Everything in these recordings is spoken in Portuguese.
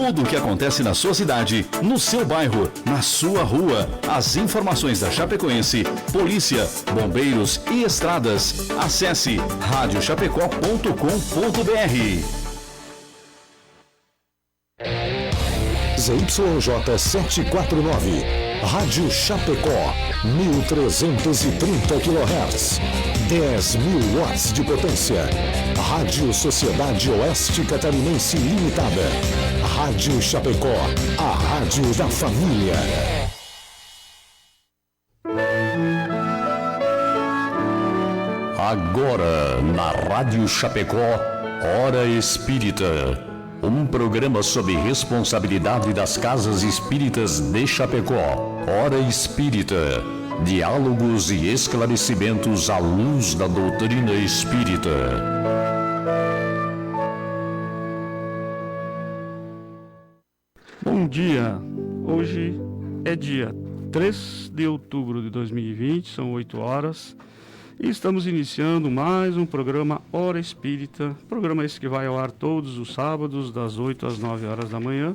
Tudo o que acontece na sua cidade, no seu bairro, na sua rua. As informações da Chapecoense, polícia, bombeiros e estradas. Acesse radiochapecó.com.br. ZYJ 749, Rádio Chapecó, 1330 kHz, 10.000 watts de potência. Rádio Sociedade Oeste Catarinense Limitada. Rádio Chapecó, a rádio da família. Agora, na Rádio Chapecó, Hora Espírita. Um programa sob responsabilidade das Casas Espíritas de Chapecó. Hora Espírita. Diálogos e esclarecimentos à luz da doutrina espírita. Bom dia. Hoje é dia 3 de outubro de 2020, são 8 horas. E estamos iniciando mais um programa Hora Espírita, programa esse que vai ao ar todos os sábados, das 8 às 9 horas da manhã,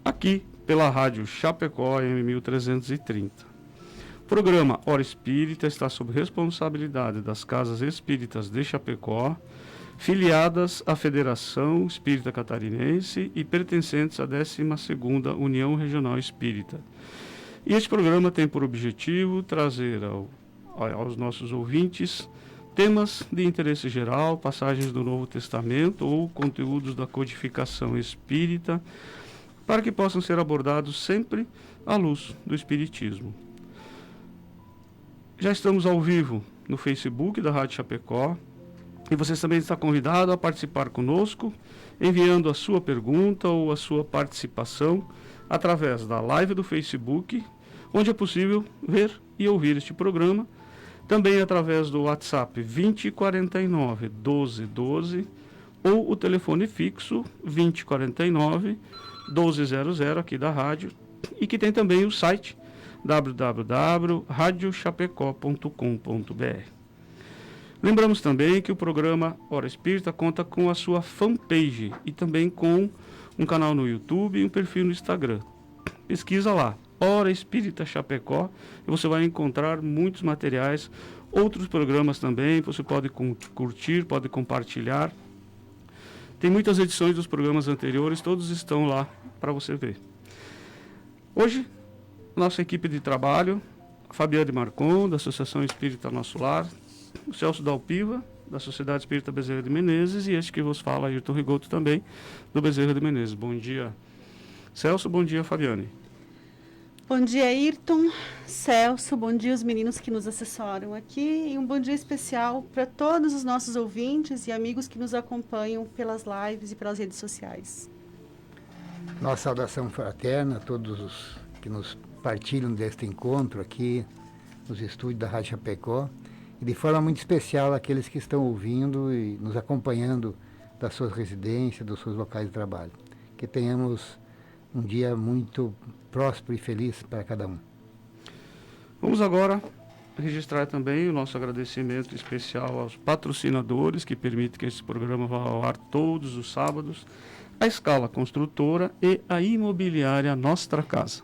aqui pela Rádio Chapecó, M1330. O programa Hora Espírita está sob responsabilidade das Casas Espíritas de Chapecó, filiadas à Federação Espírita Catarinense e pertencentes à 12ª União Regional Espírita. E este programa tem por objetivo trazer aos nossos ouvintes temas de interesse geral, passagens do Novo Testamento ou conteúdos da codificação espírita, para que possam ser abordados sempre à luz do Espiritismo. Já estamos ao vivo no Facebook da Rádio Chapecó e você também está convidado a participar conosco, enviando a sua pergunta ou a sua participação através da live do Facebook, onde é possível ver e ouvir este programa, também através do WhatsApp 2049 1212 ou o telefone fixo 2049 1200 aqui da rádio, e que tem também o site www.radiochapecó.com.br. Lembramos também que o programa Hora Espírita conta com a sua fanpage e também com um canal no YouTube e um perfil no Instagram. Pesquisa lá, Hora Espírita Chapecó, e você vai encontrar muitos materiais, outros programas também, você pode curtir, pode compartilhar. Tem muitas edições dos programas anteriores, todos estão lá para você ver. Hoje, nossa equipe de trabalho, a Fabiane Marcon, da Associação Espírita Nosso Lar, o Celso Dalpiva, da Sociedade Espírita Bezerra de Menezes, e este que vos fala, Ayrton Rigoto, também, do Bezerra de Menezes. Bom dia, Celso, bom dia, Fabiane. Bom dia, Ayrton, Celso, bom dia os meninos que nos assessoram aqui, e um bom dia especial para todos os nossos ouvintes e amigos que nos acompanham pelas lives e pelas redes sociais. Nossa saudação fraterna a todos os que nos partilham deste encontro aqui nos estúdios da Rádio Chapecó, e de forma muito especial aqueles que estão ouvindo e nos acompanhando das suas residências, dos seus locais de trabalho. Que tenhamos um dia muito próspero e feliz para cada um. Vamos agora registrar também o nosso agradecimento especial aos patrocinadores que permitem que esse programa vá ao ar todos os sábados, a Scala Construtora e a imobiliária Nostra Casa.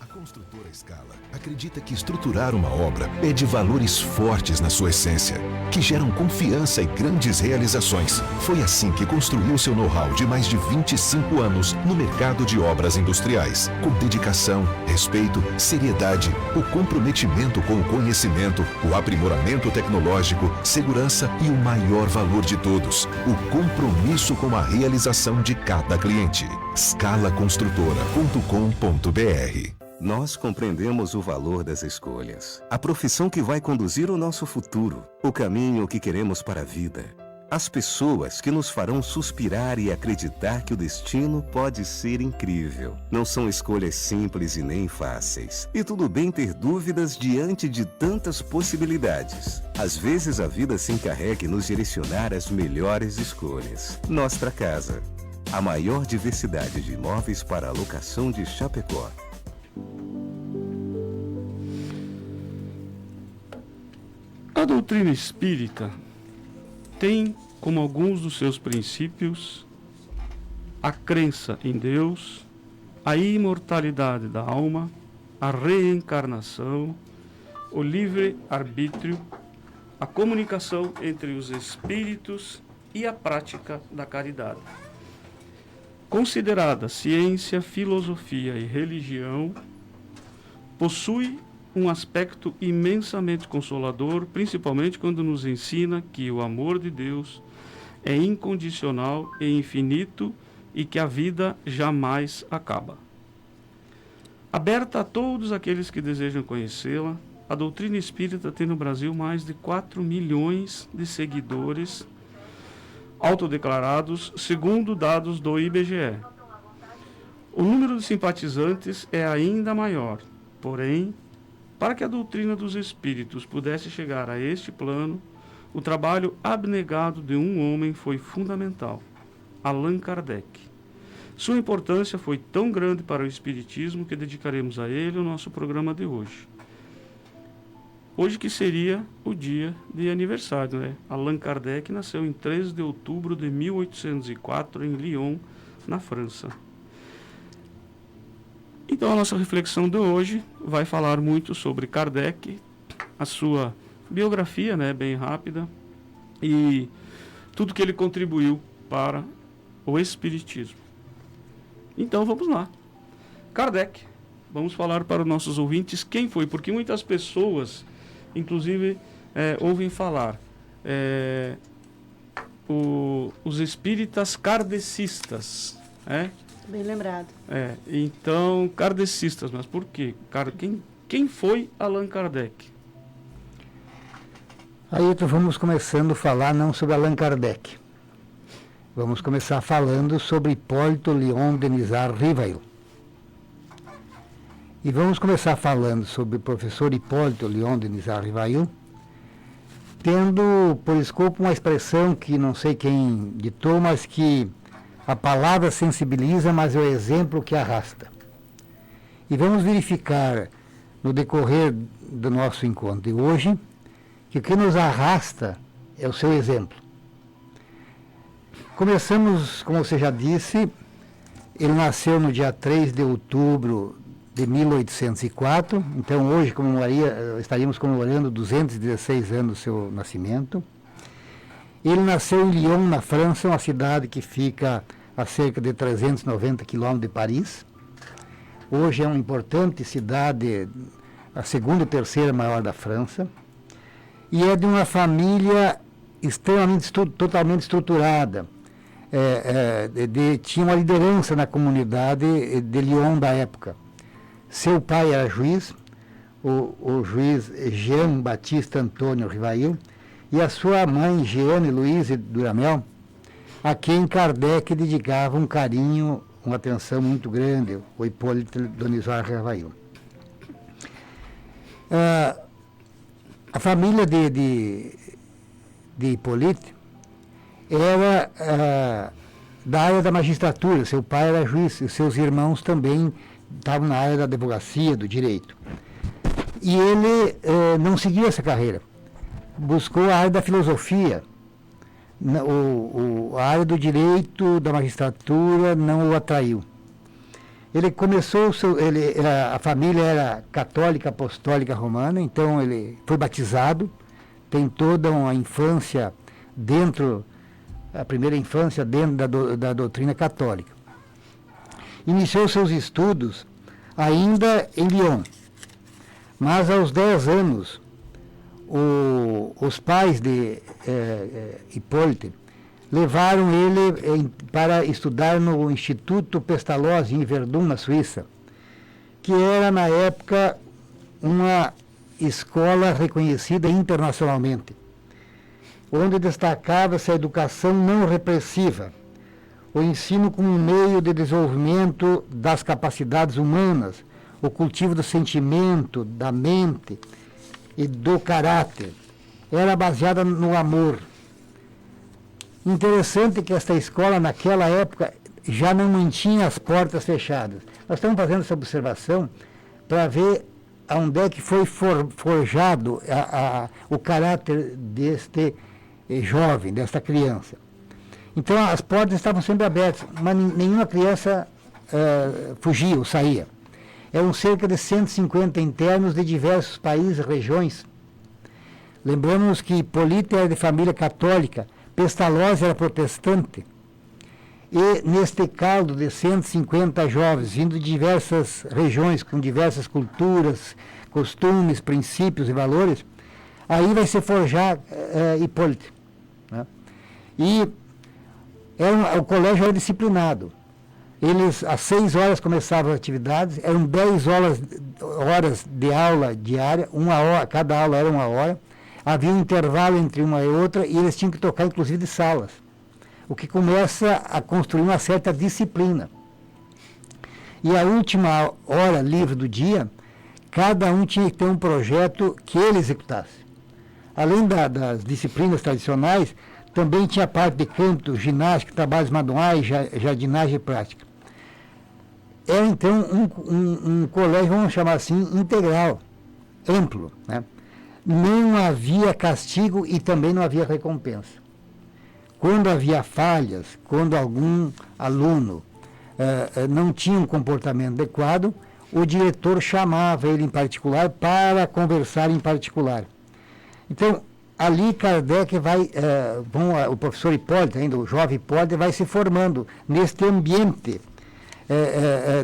A construtora Scala acredita que estruturar uma obra é de valores fortes na sua essência, que geram confiança e grandes realizações. Foi assim que construiu seu know-how de mais de 25 anos no mercado de obras industriais, com dedicação, respeito, seriedade, o comprometimento com o conhecimento, o aprimoramento tecnológico, segurança e o maior valor de todos, o compromisso com a realização de cada cliente. scalaconstrutora.com.br. Nós compreendemos o valor das escolhas, a profissão que vai conduzir o nosso futuro, o caminho que queremos para a vida, as pessoas que nos farão suspirar e acreditar que o destino pode ser incrível. Não são escolhas simples e nem fáceis. E tudo bem ter dúvidas diante de tantas possibilidades. Às vezes a vida se encarrega em nos direcionar às melhores escolhas. Nostra Casa, a maior diversidade de imóveis para alocação de Chapecó. A doutrina espírita tem como alguns dos seus princípios a crença em Deus, a imortalidade da alma, a reencarnação, o livre-arbítrio, a comunicação entre os espíritos e a prática da caridade. Considerada ciência, filosofia e religião, possui um aspecto imensamente consolador, principalmente quando nos ensina que o amor de Deus é incondicional e infinito e que a vida jamais acaba. Aberta a todos aqueles que desejam conhecê-la, a doutrina espírita tem no Brasil mais de 4 milhões de seguidores autodeclarados, segundo dados do IBGE. O número de simpatizantes é ainda maior, porém, para que a doutrina dos espíritos pudesse chegar a este plano, o trabalho abnegado de um homem foi fundamental, Allan Kardec. Sua importância foi tão grande para o espiritismo que dedicaremos a ele o nosso programa de hoje. Hoje que seria o dia de aniversário, né? Allan Kardec nasceu em 13 de outubro de 1804 em Lyon, na França. Então a nossa reflexão de hoje vai falar muito sobre Kardec, a sua biografia, né, bem rápida, e tudo que ele contribuiu para o espiritismo. Então vamos lá. Kardec. Vamos falar para os nossos ouvintes quem foi, porque muitas pessoas, inclusive, ouvem falar os espíritas kardecistas, Bem lembrado. Então, kardecistas, mas por quê? Quem foi Allan Kardec? Aí vamos começando a falar não sobre Allan Kardec. Vamos começar falando sobre Hipólito Léon Denisard Rivail. E vamos começar falando sobre o professor Hipólito Léon Denisard Rivail, tendo por escopo uma expressão que não sei quem ditou, mas que a palavra sensibiliza, mas é o exemplo que arrasta. E vamos verificar no decorrer do nosso encontro de hoje que o que nos arrasta é o seu exemplo. Começamos, como você já disse, ele nasceu no dia 3 de outubro de 1804, então hoje estaríamos comemorando 216 anos do seu nascimento. Ele nasceu em Lyon, na França, uma cidade que fica a cerca de 390 quilômetros de Paris. Hoje é uma importante cidade, a segunda ou terceira maior da França, e é de uma família totalmente estruturada. Tinha uma liderança na comunidade de Lyon da época. Seu pai era juiz, o juiz Jean-Baptiste Antônio Rivail, e a sua mãe, Jeanne Louise Duramel, a quem Kardec dedicava um carinho, uma atenção muito grande, o Hipólito Denisard Rivail. A família de Hipólito era da área da magistratura, seu pai era juiz, e seus irmãos também estavam na área da advocacia, do direito. E ele não seguiu essa carreira, buscou a área da filosofia, a área do direito, da magistratura não o atraiu. Ele começou, a família era católica, apostólica romana, então ele foi batizado, tem toda uma infância a primeira infância dentro da doutrina católica. Iniciou seus estudos ainda em Lyon, mas aos 10 anos, os pais de Hipólito levaram ele para estudar no Instituto Pestalozzi, em Verdun, na Suíça, que era, na época, uma escola reconhecida internacionalmente, onde destacava-se a educação não repressiva, o ensino como um meio de desenvolvimento das capacidades humanas, o cultivo do sentimento, da mente e do caráter. Era baseada no amor. Interessante que esta escola, naquela época, já não mantinha as portas fechadas. Nós estamos fazendo essa observação para ver onde é que foi forjado o caráter deste jovem, desta criança. Então as portas estavam sempre abertas, mas nenhuma criança fugia ou saía. Eram cerca de 150 internos de diversos países e regiões. Lembramos que Hipólito era de família católica, Pestalozzi era protestante. E neste caldo de 150 jovens, vindo de diversas regiões, com diversas culturas, costumes, princípios e valores, aí vai se forjar Hipólito. Né? E o colégio era disciplinado. Eles, às 6 horas começavam as atividades, eram 10 horas de aula diária, cada aula era 1 hora, havia um intervalo entre uma e outra, e eles tinham que tocar, inclusive, de salas, o que começa a construir uma certa disciplina. E a última hora livre do dia, cada um tinha que ter um projeto que ele executasse. Além das disciplinas tradicionais, também tinha parte de canto, ginástica, trabalhos manuais, jardinagem e prática. Era, então, um colégio, vamos chamar assim, integral, amplo. Né? Não havia castigo e também não havia recompensa. Quando havia falhas, quando algum aluno não tinha um comportamento adequado, o diretor chamava ele em particular para conversar em particular. Então, ali Kardec o professor Hipólito, ainda o jovem Hipólito, vai se formando neste ambiente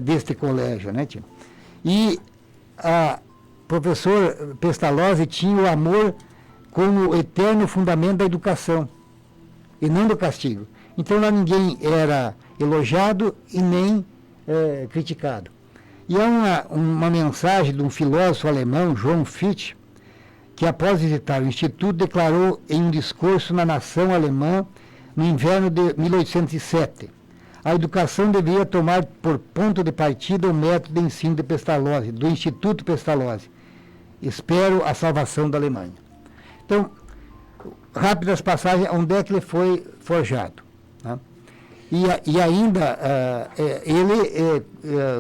deste colégio. Né, tia? E o professor Pestalozzi tinha o amor como eterno fundamento da educação, e não do castigo. Então lá ninguém era elogiado e nem criticado. E há uma mensagem de um filósofo alemão, Johann Fichte, que após visitar o Instituto declarou em um discurso na nação alemã no inverno de 1807. A educação deveria tomar por ponto de partida o método de ensino de Pestalozzi, do Instituto Pestalozzi. Espero a salvação da Alemanha. Então, rápidas passagens, onde é que ele foi forjado. Né? E ainda, ele,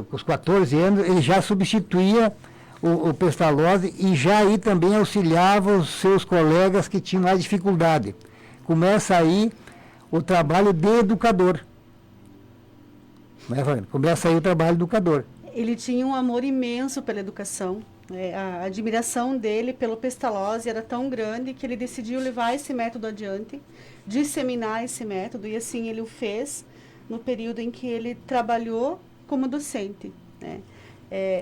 com os 14 anos, ele já substituía o Pestalozzi e já aí também auxiliava os seus colegas que tinham mais dificuldade. Começa aí o trabalho de educador. Começa aí o trabalho de educador. Ele tinha um amor imenso pela educação. A admiração dele pelo Pestalozzi era tão grande que ele decidiu levar esse método adiante, disseminar esse método, e assim ele o fez no período em que ele trabalhou como docente. Né?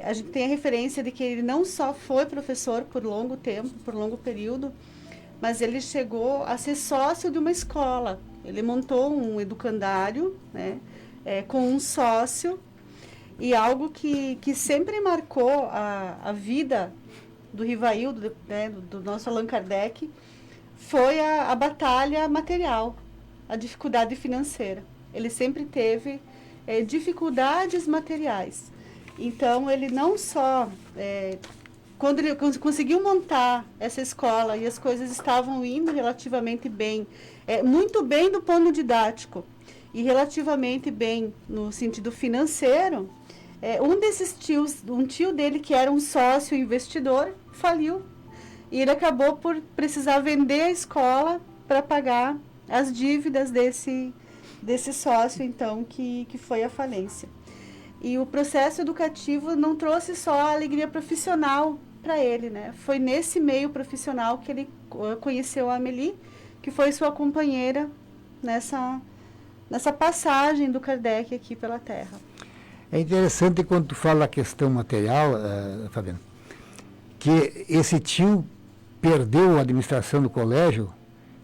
A gente tem a referência de que ele não só foi professor por longo tempo, por longo período, mas ele chegou a ser sócio de uma escola. Ele montou um educandário, né, com um sócio. E algo que sempre marcou a vida do Rivaildo, né, do nosso Allan Kardec, foi a batalha material, a dificuldade financeira. Ele sempre teve dificuldades materiais. Então, ele não só... quando ele conseguiu montar essa escola e as coisas estavam indo relativamente bem, muito bem do plano didático e relativamente bem no sentido financeiro, um tio dele, que era um sócio investidor, faliu. E ele acabou por precisar vender a escola para pagar as dívidas desse sócio, então, que foi a falência. E o processo educativo não trouxe só a alegria profissional para ele, né? Foi nesse meio profissional que ele conheceu a Amélie, que foi sua companheira nessa passagem do Kardec aqui pela Terra. É interessante quando tu fala a questão material, Fabiano, que esse tio perdeu a administração do colégio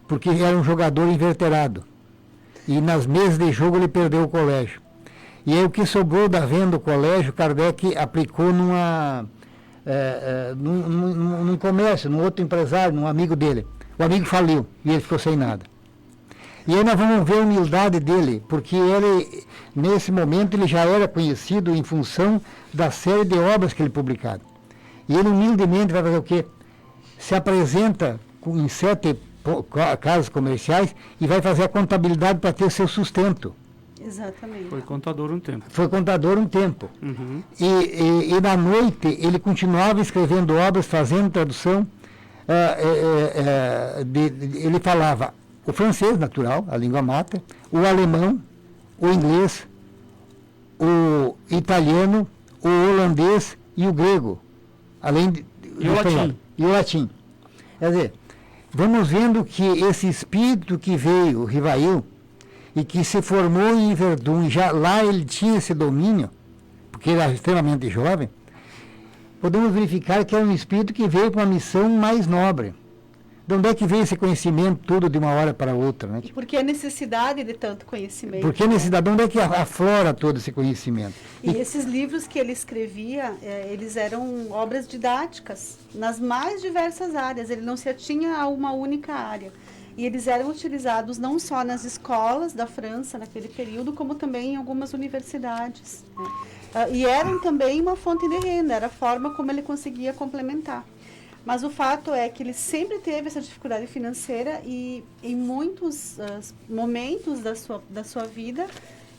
porque era um jogador inveterado. E nas mesas de jogo ele perdeu o colégio. E aí o que sobrou da venda do colégio, Kardec aplicou num comércio, num outro empresário, num amigo dele. O amigo faliu e ele ficou sem nada. E aí nós vamos ver a humildade dele, porque ele, nesse momento, ele já era conhecido em função da série de obras que ele publicava. E ele humildemente vai fazer o quê? Se apresenta em 7 casas comerciais e vai fazer a contabilidade para ter seu sustento. Exatamente. Foi contador um tempo. Foi contador um tempo. Uhum. E na noite ele continuava escrevendo obras, fazendo tradução. Ele falava: o francês natural, a língua mata, o alemão, o inglês, o italiano, o holandês e o grego, além do espanhol, e o latim. Quer dizer, vamos vendo que esse espírito que veio, o Rivail, e que se formou em Verdun, já lá ele tinha esse domínio, porque ele era extremamente jovem, podemos verificar que era um espírito que veio com uma missão mais nobre. De onde é que veio esse conhecimento tudo de uma hora para outra? Né? E por que a necessidade de tanto conhecimento? Por que a necessidade? De onde é que aflora todo esse conhecimento? E esses livros que ele escrevia, eles eram obras didáticas nas mais diversas áreas. Ele não se atinha a uma única área. E eles eram utilizados não só nas escolas da França naquele período, como também em algumas universidades. Né? E eram também uma fonte de renda, era a forma como ele conseguia complementar. Mas o fato é que ele sempre teve essa dificuldade financeira e em muitos momentos da sua vida,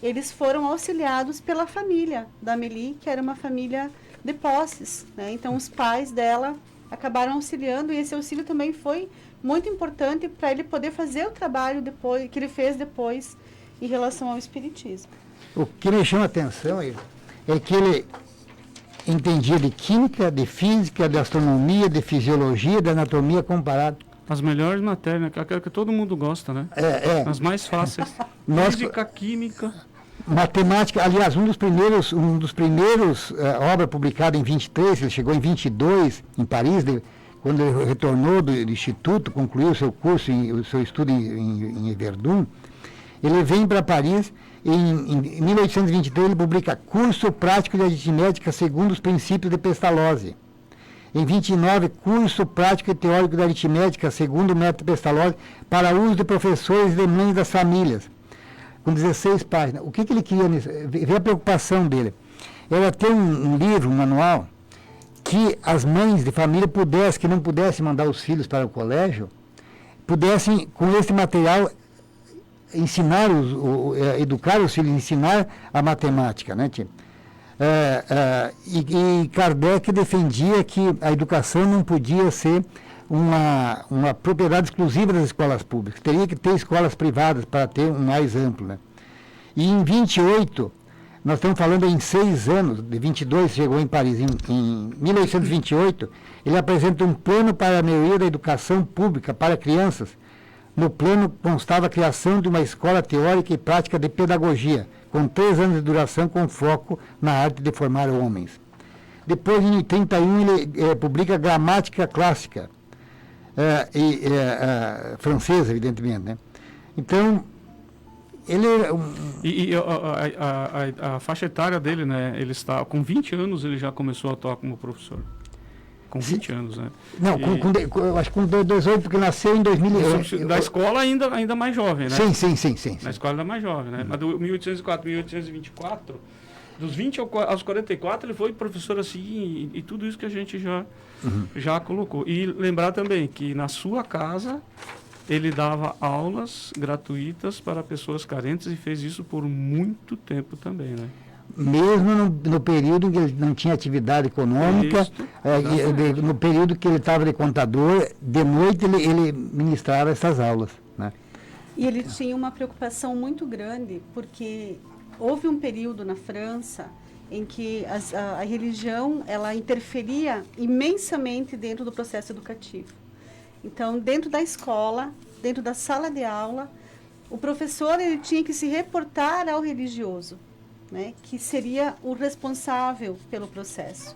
eles foram auxiliados pela família da Amélie, que era uma família de posses. Né? Então, os pais dela acabaram auxiliando e esse auxílio também foi muito importante para ele poder fazer o trabalho depois, que ele fez depois em relação ao espiritismo. O que me chama a atenção é que ele entendia de química, de física, de astronomia, de fisiologia, de anatomia comparada. As melhores matérias, aquela que todo mundo gosta, né? As mais fáceis. Física, química. Matemática, aliás, um dos primeiros obra publicada em 23, ele chegou em 22, em Paris, quando ele retornou do Instituto, concluiu o seu curso, o seu estudo em Verdun, ele vem para Paris. Em 1823, ele publica Curso Prático de Aritmética segundo os princípios de Pestalozzi. Em 29, Curso Prático e Teórico de Aritmética segundo o método Pestalozzi para uso de professores e de mães das famílias, com 16 páginas. O que ele queria nisso? Vê a preocupação dele. Era ter um livro, um manual, que as mães de família que não pudessem mandar os filhos para o colégio, pudessem, com esse material, ensinar, educar os filhos, ensinar a matemática, né, tia? E Kardec defendia que a educação não podia ser uma propriedade exclusiva das escolas públicas, teria que ter escolas privadas para ter um mais amplo, né? E em 28, nós estamos falando em 6 anos, de 22 chegou em Paris, em 1828, ele apresenta um plano para a melhoria da educação pública para crianças. No plano constava a criação de uma escola teórica e prática de pedagogia, com 3 anos de duração, com foco na arte de formar homens. Depois, em 31, ele publica Gramática Clássica, francesa, evidentemente. Né? Então, ele... a faixa etária dele, né? Ele está com 20 anos, ele já começou a atuar como professor. Com 20 anos, né? Não, acho que com 18, porque nasceu em 2000. Da escola ainda mais jovem, né? Sim. Na escola ainda mais jovem, né? Mas do 1804, 1824, dos 20 aos 44, ele foi professor assim, e tudo isso que a gente já colocou. E lembrar também que na sua casa ele dava aulas gratuitas para pessoas carentes e fez isso por muito tempo também, né? Mesmo no período em que ele não tinha atividade econômica, no período que ele estava de contador, de noite ele ministrava essas aulas. Né? E ele tinha uma preocupação muito grande, porque houve um período na França em que a religião ela interferia imensamente dentro do processo educativo. Então, dentro da escola, dentro da sala de aula, o professor ele tinha que se reportar ao religioso, né, que seria o responsável pelo processo.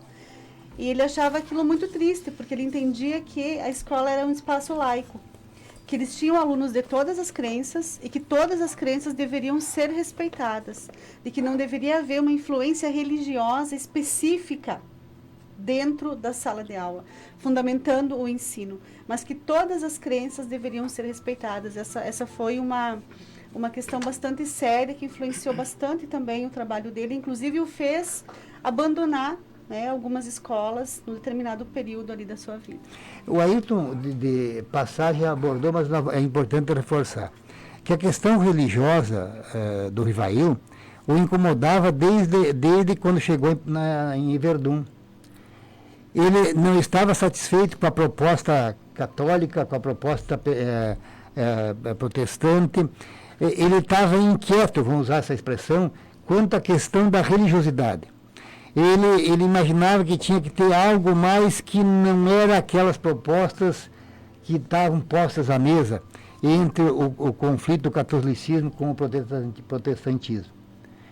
E ele achava aquilo muito triste, porque ele entendia que a escola era um espaço laico, que eles tinham alunos de todas as crenças e que todas as crenças deveriam ser respeitadas, e que não deveria haver uma influência religiosa específica dentro da sala de aula, fundamentando o ensino, mas que todas as crenças deveriam ser respeitadas. Essa foi uma questão bastante séria, que influenciou bastante também o trabalho dele, inclusive o fez abandonar, né, algumas escolas no determinado período ali da sua vida. O Ayrton, de passagem, abordou, mas é importante reforçar, que a questão religiosa do Rivail o incomodava desde quando chegou em Verdun. Ele não estava satisfeito com a proposta católica, com a proposta protestante. Ele estava inquieto, vamos usar essa expressão, quanto à questão da religiosidade. Ele imaginava que tinha que ter algo mais que não era aquelas propostas que estavam postas à mesa entre o conflito do catolicismo com o protestantismo.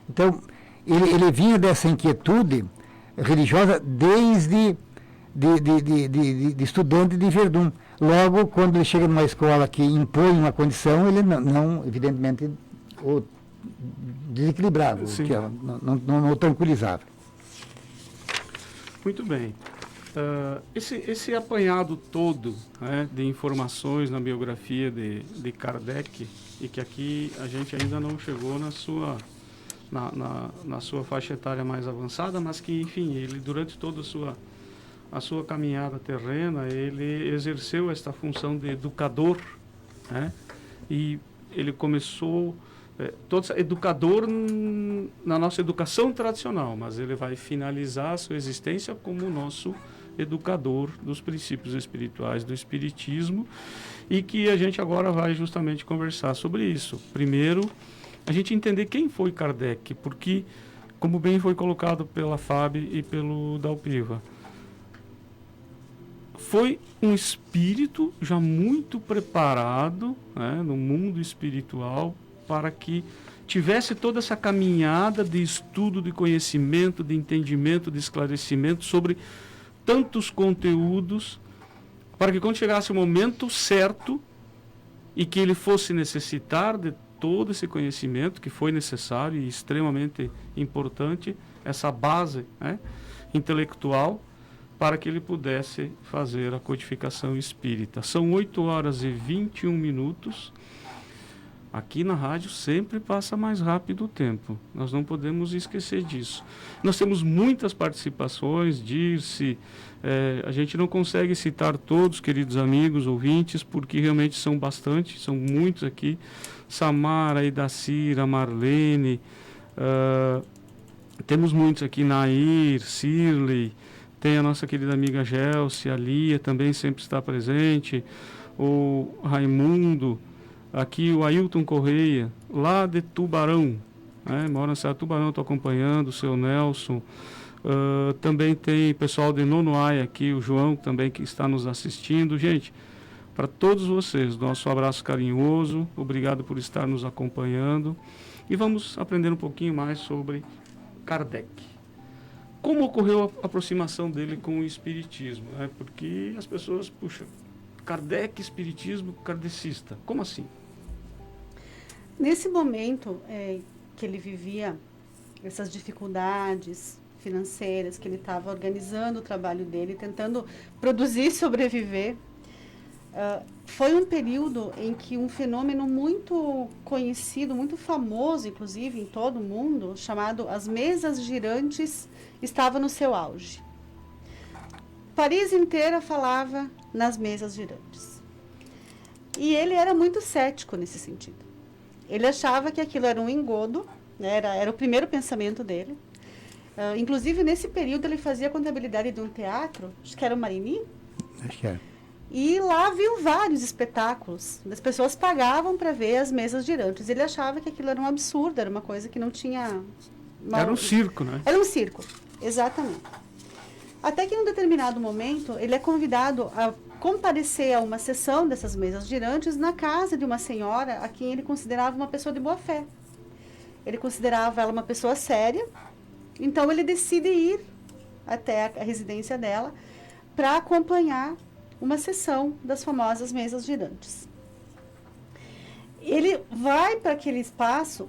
Então, ele vinha dessa inquietude religiosa desde de estudante de Verdun. Logo, quando ele chega numa escola que impõe uma condição, ele não evidentemente, o desequilibrava, não o tranquilizava. Muito bem. Esse apanhado todo, né, de informações na biografia de Kardec, e que aqui a gente ainda não chegou na sua faixa etária mais avançada, mas que, enfim, ele durante toda a sua caminhada terrena, ele exerceu esta função de educador, né? E ele começou, educador na nossa educação tradicional, mas ele vai finalizar a sua existência como o nosso educador dos princípios espirituais do Espiritismo, e que a gente agora vai justamente conversar sobre isso. Primeiro, a gente entender quem foi Kardec, porque, como bem foi colocado pela Fábio e pelo Dalpiva, foi um espírito já muito preparado, né, no mundo espiritual, para que tivesse toda essa caminhada de estudo, de conhecimento, de entendimento, de esclarecimento sobre tantos conteúdos, para que quando chegasse o momento certo e que ele fosse necessitar de todo esse conhecimento que foi necessário e extremamente importante, essa base, né, intelectual, para que ele pudesse fazer a codificação espírita. São 8h21. Aqui na rádio sempre passa mais rápido o tempo. Nós não podemos esquecer disso. Nós temos muitas participações, Dirce. A gente não consegue citar todos, queridos amigos, ouvintes, porque realmente são bastante, são muitos aqui. Samara, Idacira, Marlene, temos muitos aqui, Nair, Cirley, tem a nossa querida amiga Gelsi, a Lia também sempre está presente, o Raimundo, aqui o Ailton Correia, lá de Tubarão, né? Mora na cidade de Tubarão, estou acompanhando, o seu Nelson. Também tem pessoal de Nonoai aqui, o João também que está nos assistindo. Gente, para todos vocês, nosso abraço carinhoso, obrigado por estar nos acompanhando, e vamos aprender um pouquinho mais sobre Kardec. Como ocorreu a aproximação dele com o Espiritismo? Né? Porque as pessoas, puxa, Kardec, Espiritismo, kardecista, como assim? Nesse momento que ele vivia essas dificuldades financeiras, que ele estava organizando o trabalho dele, tentando produzir e sobreviver, foi um período em que um fenômeno muito conhecido, muito famoso, inclusive, em todo o mundo, chamado as mesas girantes, estava no seu auge. Paris inteira falava nas mesas girantes. E ele era muito cético nesse sentido. Ele achava que aquilo era um engodo, né, era o primeiro pensamento dele. Inclusive, nesse período, ele fazia contabilidade de um teatro, acho que era o Marigny. Acho que era. E lá viu vários espetáculos. As pessoas pagavam para ver as mesas girantes. Ele achava que aquilo era um absurdo, era uma coisa que não tinha... Era um circo, né? Era um circo, exatamente. Até que em um determinado momento, ele é convidado a comparecer a uma sessão dessas mesas girantes na casa de uma senhora a quem ele considerava uma pessoa de boa fé. Ele considerava ela uma pessoa séria, então ele decide ir até a residência dela para acompanhar uma sessão das famosas mesas girantes. Ele vai para aquele espaço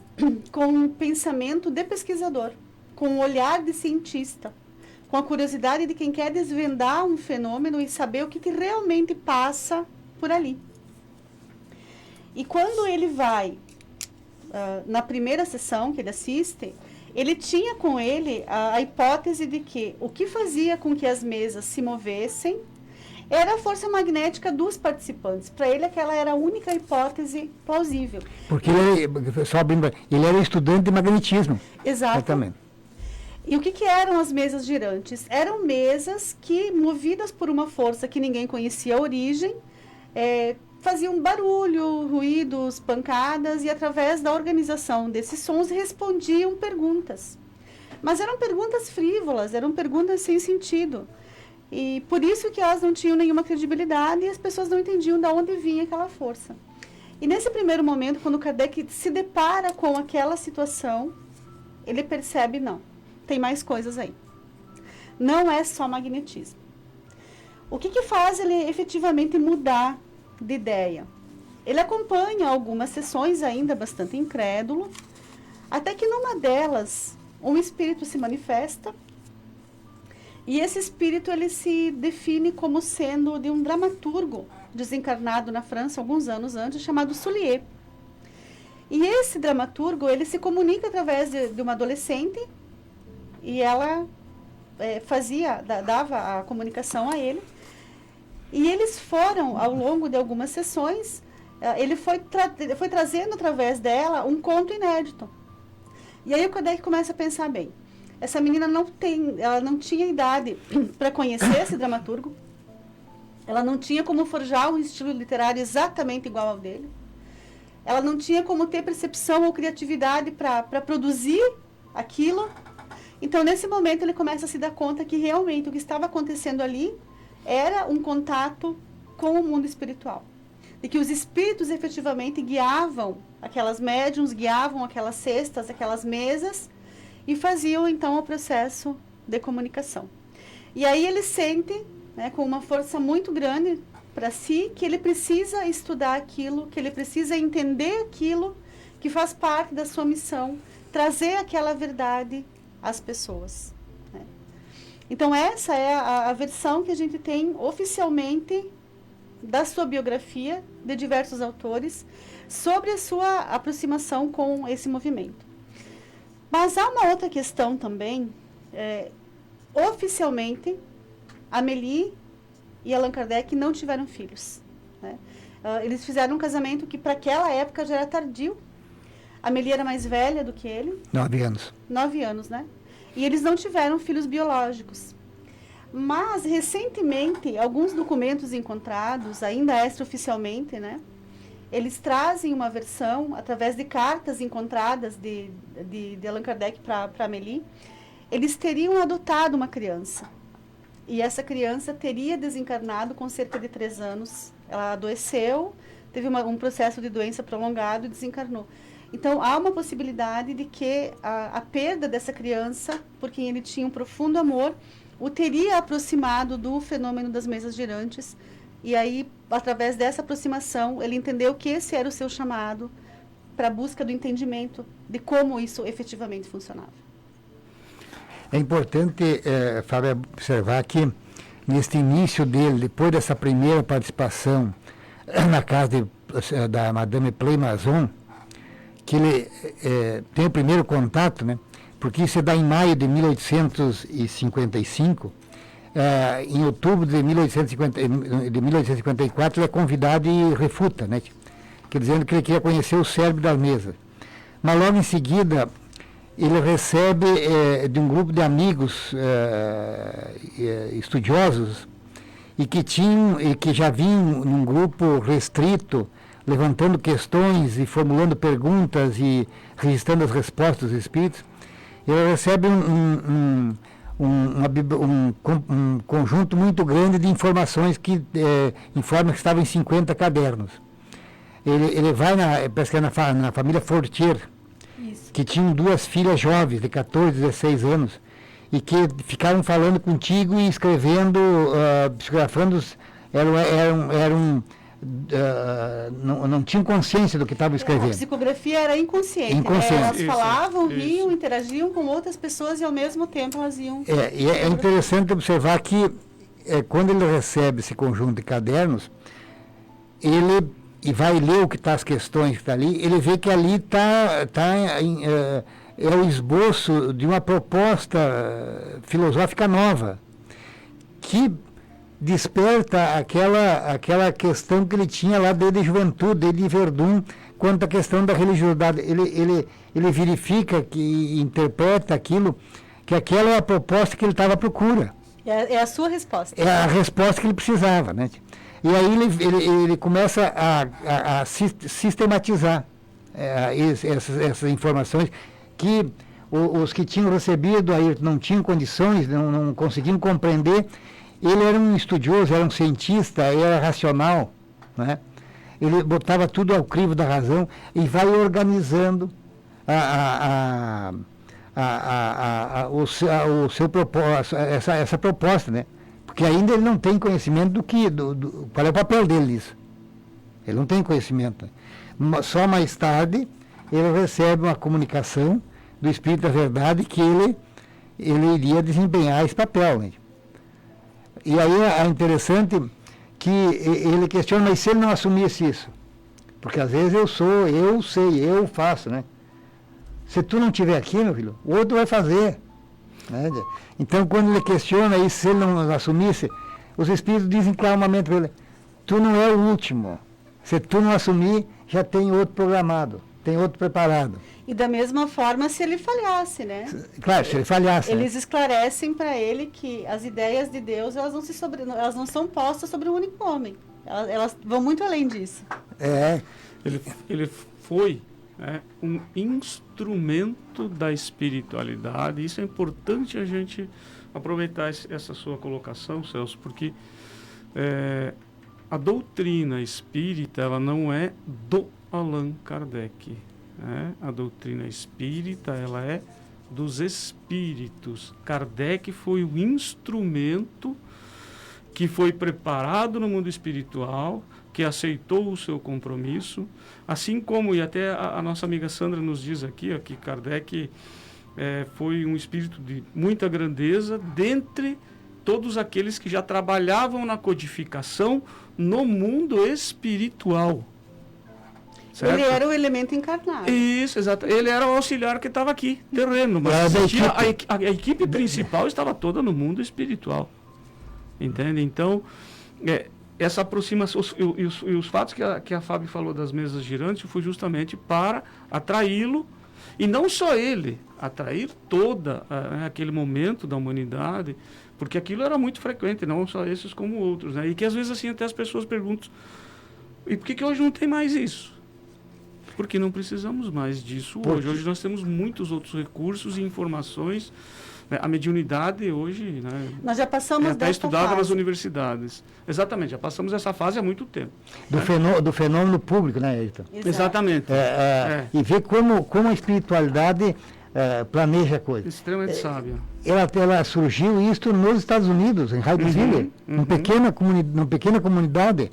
com um pensamento de pesquisador, com um olhar de cientista, com a curiosidade de quem quer desvendar um fenômeno e saber o que realmente passa por ali. E quando ele vai, na primeira sessão que ele assiste, ele tinha com ele a hipótese de que o que fazia com que as mesas se movessem era a força magnética dos participantes. Para ele, aquela era a única hipótese plausível. Porque ele era estudante de magnetismo. Exatamente. E o que eram as mesas girantes? Eram mesas que, movidas por uma força que ninguém conhecia a origem, faziam barulho, ruídos, pancadas, e através da organização desses sons respondiam perguntas. Mas eram perguntas frívolas, eram perguntas sem sentido. E por isso que elas não tinham nenhuma credibilidade e as pessoas não entendiam de onde vinha aquela força. E nesse primeiro momento, quando Kardec se depara com aquela situação, ele percebe, não, tem mais coisas aí. Não é só magnetismo. O que faz ele efetivamente mudar de ideia? Ele acompanha algumas sessões ainda bastante incrédulo, até que numa delas um espírito se manifesta, e esse espírito ele se define como sendo de um dramaturgo desencarnado na França alguns anos antes, chamado Soulier. E esse dramaturgo ele se comunica através de uma adolescente, e ela dava a comunicação a ele. E eles foram, ao longo de algumas sessões, ele foi trazendo através dela um conto inédito. E aí o Kardec começa a pensar, bem, essa menina ela não tinha idade para conhecer esse dramaturgo, ela não tinha como forjar um estilo literário exatamente igual ao dele, ela não tinha como ter percepção ou criatividade para produzir aquilo. Então, nesse momento, ele começa a se dar conta que realmente o que estava acontecendo ali era um contato com o mundo espiritual. De que os espíritos efetivamente guiavam aquelas médiums, guiavam aquelas cestas, aquelas mesas, e faziam então o processo de comunicação. E aí ele sente, né, com uma força muito grande para si, que ele precisa estudar aquilo, que ele precisa entender aquilo que faz parte da sua missão, trazer aquela verdade às pessoas. Né? Então essa é a versão que a gente tem oficialmente da sua biografia, de diversos autores, sobre a sua aproximação com esse movimento. Mas há uma outra questão também. Oficialmente, Amélie e Allan Kardec não tiveram filhos. Né? Eles fizeram um casamento que para aquela época já era tardio. Amélie era mais velha do que ele. 9 anos. 9 anos, né? E eles não tiveram filhos biológicos. Mas, recentemente, alguns documentos encontrados, ainda extraoficialmente, né? Eles trazem uma versão, através de cartas encontradas de Allan Kardec para Amélie. Eles teriam adotado uma criança. E essa criança teria desencarnado com cerca de 3 anos. Ela adoeceu, teve um processo de doença prolongado e desencarnou. Então, há uma possibilidade de que a perda dessa criança, por quem ele tinha um profundo amor, o teria aproximado do fenômeno das mesas girantes. E aí, através dessa aproximação, ele entendeu que esse era o seu chamado para a busca do entendimento de como isso efetivamente funcionava. É importante, Fábio, observar que, neste início dele, depois dessa primeira participação na casa da Madame Playmason, que ele tem o primeiro contato, né? Porque isso dá em maio de 1855, em outubro de 1854 ele é convidado e refuta, né? Dizendo que ele queria conhecer o cérebro das mesas. Mas logo em seguida ele recebe de um grupo de amigos estudiosos e que já vinham num grupo restrito, levantando questões e formulando perguntas e registrando as respostas dos espíritos. Ele recebe um conjunto muito grande de informações que informam que estavam em 50 cadernos. Ele vai parece que é na família Fortier, isso, que tinham 2 filhas jovens, de 14 e 16 anos, e que ficavam falando contigo e escrevendo, psicografando, não tinham consciência do que estavam escrevendo. A psicografia era inconsciente. Elas falavam, riam, interagiam com outras pessoas e ao mesmo tempo elas iam... E é interessante observar que quando ele recebe esse conjunto de cadernos, ele vai ler o que está, as questões que está ali, ele vê que ali é o esboço de uma proposta filosófica nova, que desperta aquela questão que ele tinha lá desde a juventude, desde Verdun, quanto à questão da religiosidade. Ele verifica e interpreta aquilo, que aquela é a proposta que ele estava à procura. É a sua resposta. É a resposta que ele precisava, né? E aí ele começa a sistematizar essas informações que os que tinham recebido aí não tinham condições, não conseguiam compreender. Ele era um estudioso, era um cientista, era racional, né? Ele botava tudo ao crivo da razão e vai organizando essa proposta, né? Porque ainda ele não tem conhecimento qual é o papel dele nisso. Ele não tem conhecimento. Só mais tarde ele recebe uma comunicação do Espírito da Verdade que ele iria desempenhar esse papel, né? E aí é interessante que ele questiona, mas se ele não assumisse isso? Porque às vezes eu sei, eu faço, né? Se tu não estiver aqui, meu filho, o outro vai fazer. Né? Então, quando ele questiona isso, se ele não assumisse, os Espíritos dizem claramente para ele, tu não é o último. Se tu não assumir, já tem outro programado, tem outro preparado. E da mesma forma, se ele falhasse, né? Claro, se ele falhasse. Eles né? esclarecem para ele que as ideias de Deus, elas não são postas sobre um único homem. Elas vão muito além disso. Ele foi um instrumento da espiritualidade. Isso é importante a gente aproveitar essa sua colocação, Celso, porque a doutrina espírita, ela não é do Allan Kardec. A doutrina espírita, ela é dos espíritos. Kardec foi o instrumento que foi preparado no mundo espiritual, que aceitou o seu compromisso, assim como, e até a nossa amiga Sandra nos diz aqui, que Kardec foi um espírito de muita grandeza, dentre todos aqueles que já trabalhavam na codificação no mundo espiritual. Certo? Ele era o elemento encarnado. Isso, exato. Ele era o auxiliar que estava aqui, terreno, mas a equipe principal estava toda no mundo espiritual. Entende? Então, essa aproximação, e os fatos que a Fábio falou das mesas girantes foi justamente para atraí-lo, e não só ele, atrair toda aquele momento da humanidade, porque aquilo era muito frequente, não só esses como outros, né? E que às vezes assim até as pessoas perguntam, e por que hoje não tem mais isso? Porque não precisamos mais disso hoje. Hoje nós temos muitos outros recursos e informações. A mediunidade hoje, né, nós já passamos até estudada nas universidades. Exatamente, já passamos essa fase há muito tempo. Do fenômeno público, né, Ayrton? Exatamente. E ver como a espiritualidade planeja a coisa. Extremamente sábia. Ela surgiu isso nos Estados Unidos, em Hydesville, uma pequena comunidade,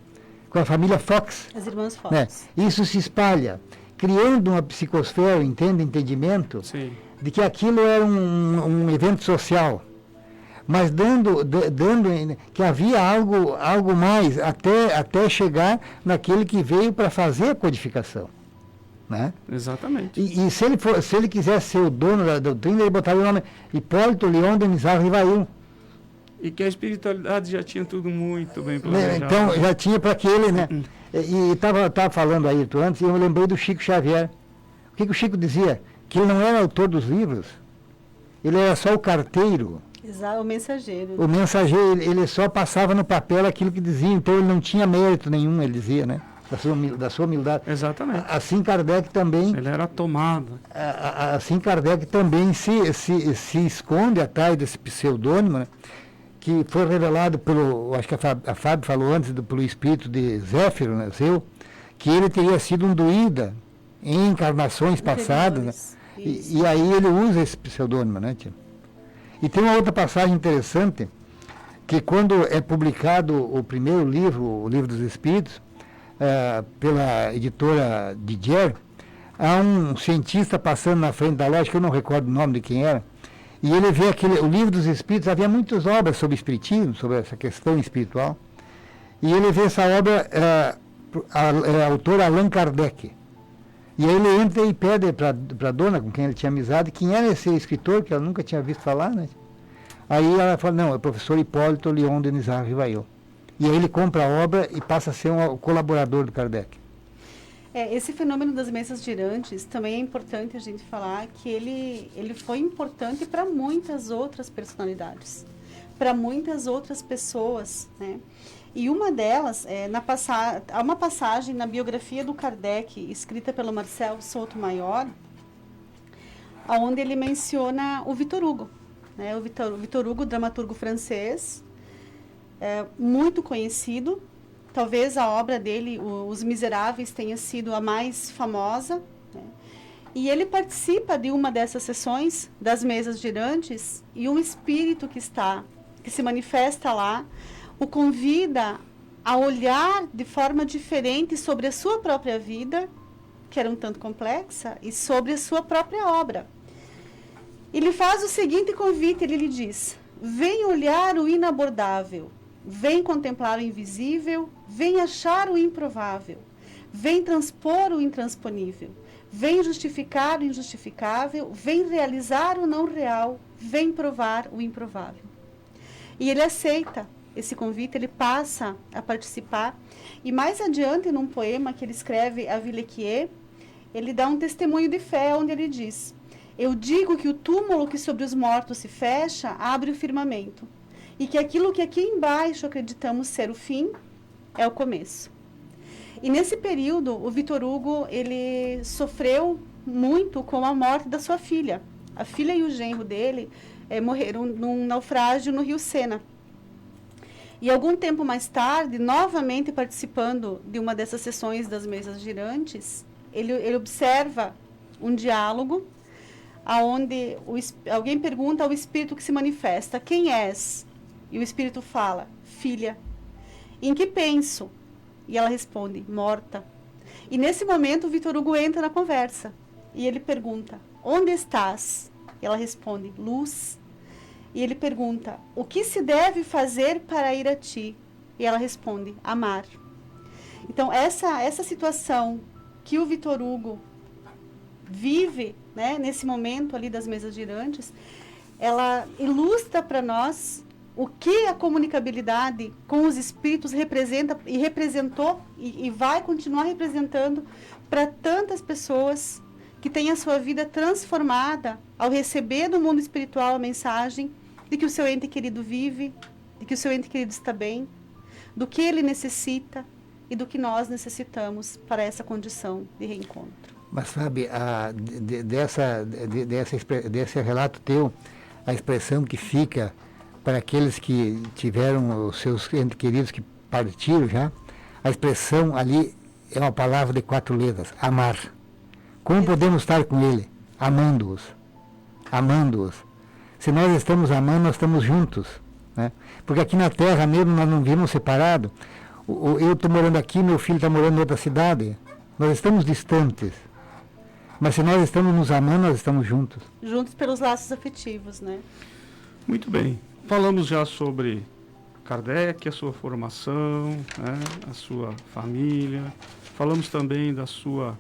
com a família Fox. As irmãs Fox. Né? Isso se espalha, criando uma psicosfera, entendimento, Sim. de que aquilo era um evento social, mas dando que havia algo mais, até chegar naquele que veio para fazer a codificação. Né? Exatamente. E se ele quisesse ser o dono da doutrina, ele botava o nome Hipólito Leon Denis Rivail. E que a espiritualidade já tinha tudo muito bem planejado. Então, já tinha para aquele, né? E estava falando aí antes, e eu me lembrei do Chico Xavier. O que o Chico dizia? Que ele não era autor dos livros, ele era só o carteiro. Exato, o mensageiro. O mensageiro, ele só passava no papel aquilo que dizia, então ele não tinha mérito nenhum, ele dizia, né? Da sua humildade. Exatamente. Assim Kardec também... Ele era tomado. Assim Kardec também se esconde atrás desse pseudônimo, né? Que foi revelado acho que a Fábio falou antes, pelo espírito de Zéfiro, né, que ele teria sido um druida em encarnações passadas, né? E aí ele usa esse pseudônimo, né, tia? E tem uma outra passagem interessante, que quando é publicado o primeiro livro, o Livro dos Espíritos, pela editora Didier, há um cientista passando na frente da loja, que eu não recordo o nome de quem era, e ele vê o Livro dos Espíritos, havia muitas obras sobre espiritismo, sobre essa questão espiritual, e ele vê essa obra, autor Allan Kardec. E aí ele entra e pede para a dona, com quem ele tinha amizade, quem era esse escritor, que ela nunca tinha visto falar, né? Aí ela fala, não, é o professor Hipólito Leon Denis Rivail. E aí ele compra a obra e passa a ser um colaborador do Kardec. Esse fenômeno das mesas girantes também é importante a gente falar que ele foi importante para muitas outras personalidades, para muitas outras pessoas, né? E uma delas, há uma passagem na biografia do Kardec, escrita pelo Marcel Sotomayor, onde ele menciona o Victor Hugo, né? O Victor Hugo, dramaturgo francês, muito conhecido. Talvez a obra dele, Os Miseráveis, tenha sido a mais famosa, né? E ele participa de uma dessas sessões das mesas girantes, e um espírito que se manifesta lá, o convida a olhar de forma diferente sobre a sua própria vida, que era um tanto complexa, e sobre a sua própria obra. Ele faz o seguinte convite, ele lhe diz: vem olhar o inabordável, vem contemplar o invisível, vem achar o improvável, vem transpor o intransponível, vem justificar o injustificável, vem realizar o não real, vem provar o improvável. E ele aceita esse convite, ele passa a participar, e mais adiante, num poema que ele escreve a Villequier, ele dá um testemunho de fé, onde ele diz: eu digo que o túmulo que sobre os mortos se fecha abre o firmamento, e que aquilo que aqui embaixo acreditamos ser o fim é o começo. E nesse período, o Victor Hugo, ele sofreu muito com a morte da sua filha. A filha e o genro dele morreram num naufrágio no rio Sena. E algum tempo mais tarde, novamente participando de uma dessas sessões das mesas girantes, ele observa um diálogo onde alguém pergunta ao espírito que se manifesta: quem és? E o espírito fala: filha. Em que penso? E ela responde: morta. E nesse momento o Victor Hugo entra na conversa e ele pergunta: onde estás? E ela responde: luz. E ele pergunta: o que se deve fazer para ir a ti? E ela responde: amar. Então essa situação que o Victor Hugo vive, né, nesse momento ali das mesas girantes, ela ilustra para nós o que a comunicabilidade com os espíritos representa e representou e vai continuar representando para tantas pessoas que têm a sua vida transformada ao receber do mundo espiritual a mensagem de que o seu ente querido vive, de que o seu ente querido está bem, do que ele necessita e do que nós necessitamos para essa condição de reencontro. Mas sabe, desse relato teu, a expressão que fica para aqueles que tiveram os seus entes queridos que partiram já, a expressão ali é uma palavra de 4 letras: amar. Como podemos estar com ele? Amando-os. Amando-os. Se nós estamos amando, nós estamos juntos, né? Porque aqui na Terra mesmo nós não vivemos separados. Eu estou morando aqui, meu filho está morando em outra cidade. Nós estamos distantes. Mas se nós estamos nos amando, nós estamos juntos. Juntos pelos laços afetivos, né? Muito bem. Falamos já sobre Kardec, a sua formação, né, a sua família. Falamos também da sua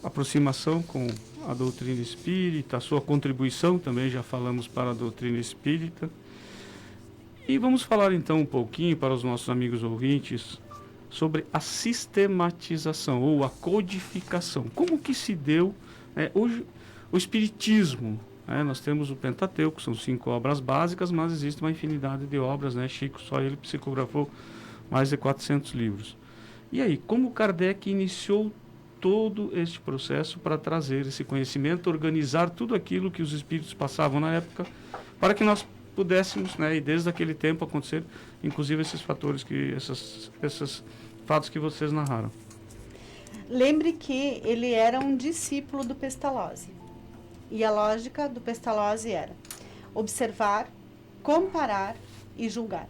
aproximação com a doutrina espírita, a sua contribuição também já falamos para a doutrina espírita. E vamos falar então um pouquinho para os nossos amigos ouvintes sobre a sistematização ou a codificação. Como que se deu hoje o espiritismo? Nós temos o Pentateuco, são 5 obras básicas, mas existe uma infinidade de obras, né? Chico, só ele psicografou mais de 400 livros. E aí, como Kardec iniciou todo este processo para trazer esse conhecimento, organizar tudo aquilo que os espíritos passavam na época, para que nós pudéssemos, né, e desde aquele tempo acontecer, inclusive esses fatores, esses fatos que vocês narraram. Lembre que ele era um discípulo do Pestalozzi. E a lógica do Pestalozzi era observar, comparar e julgar.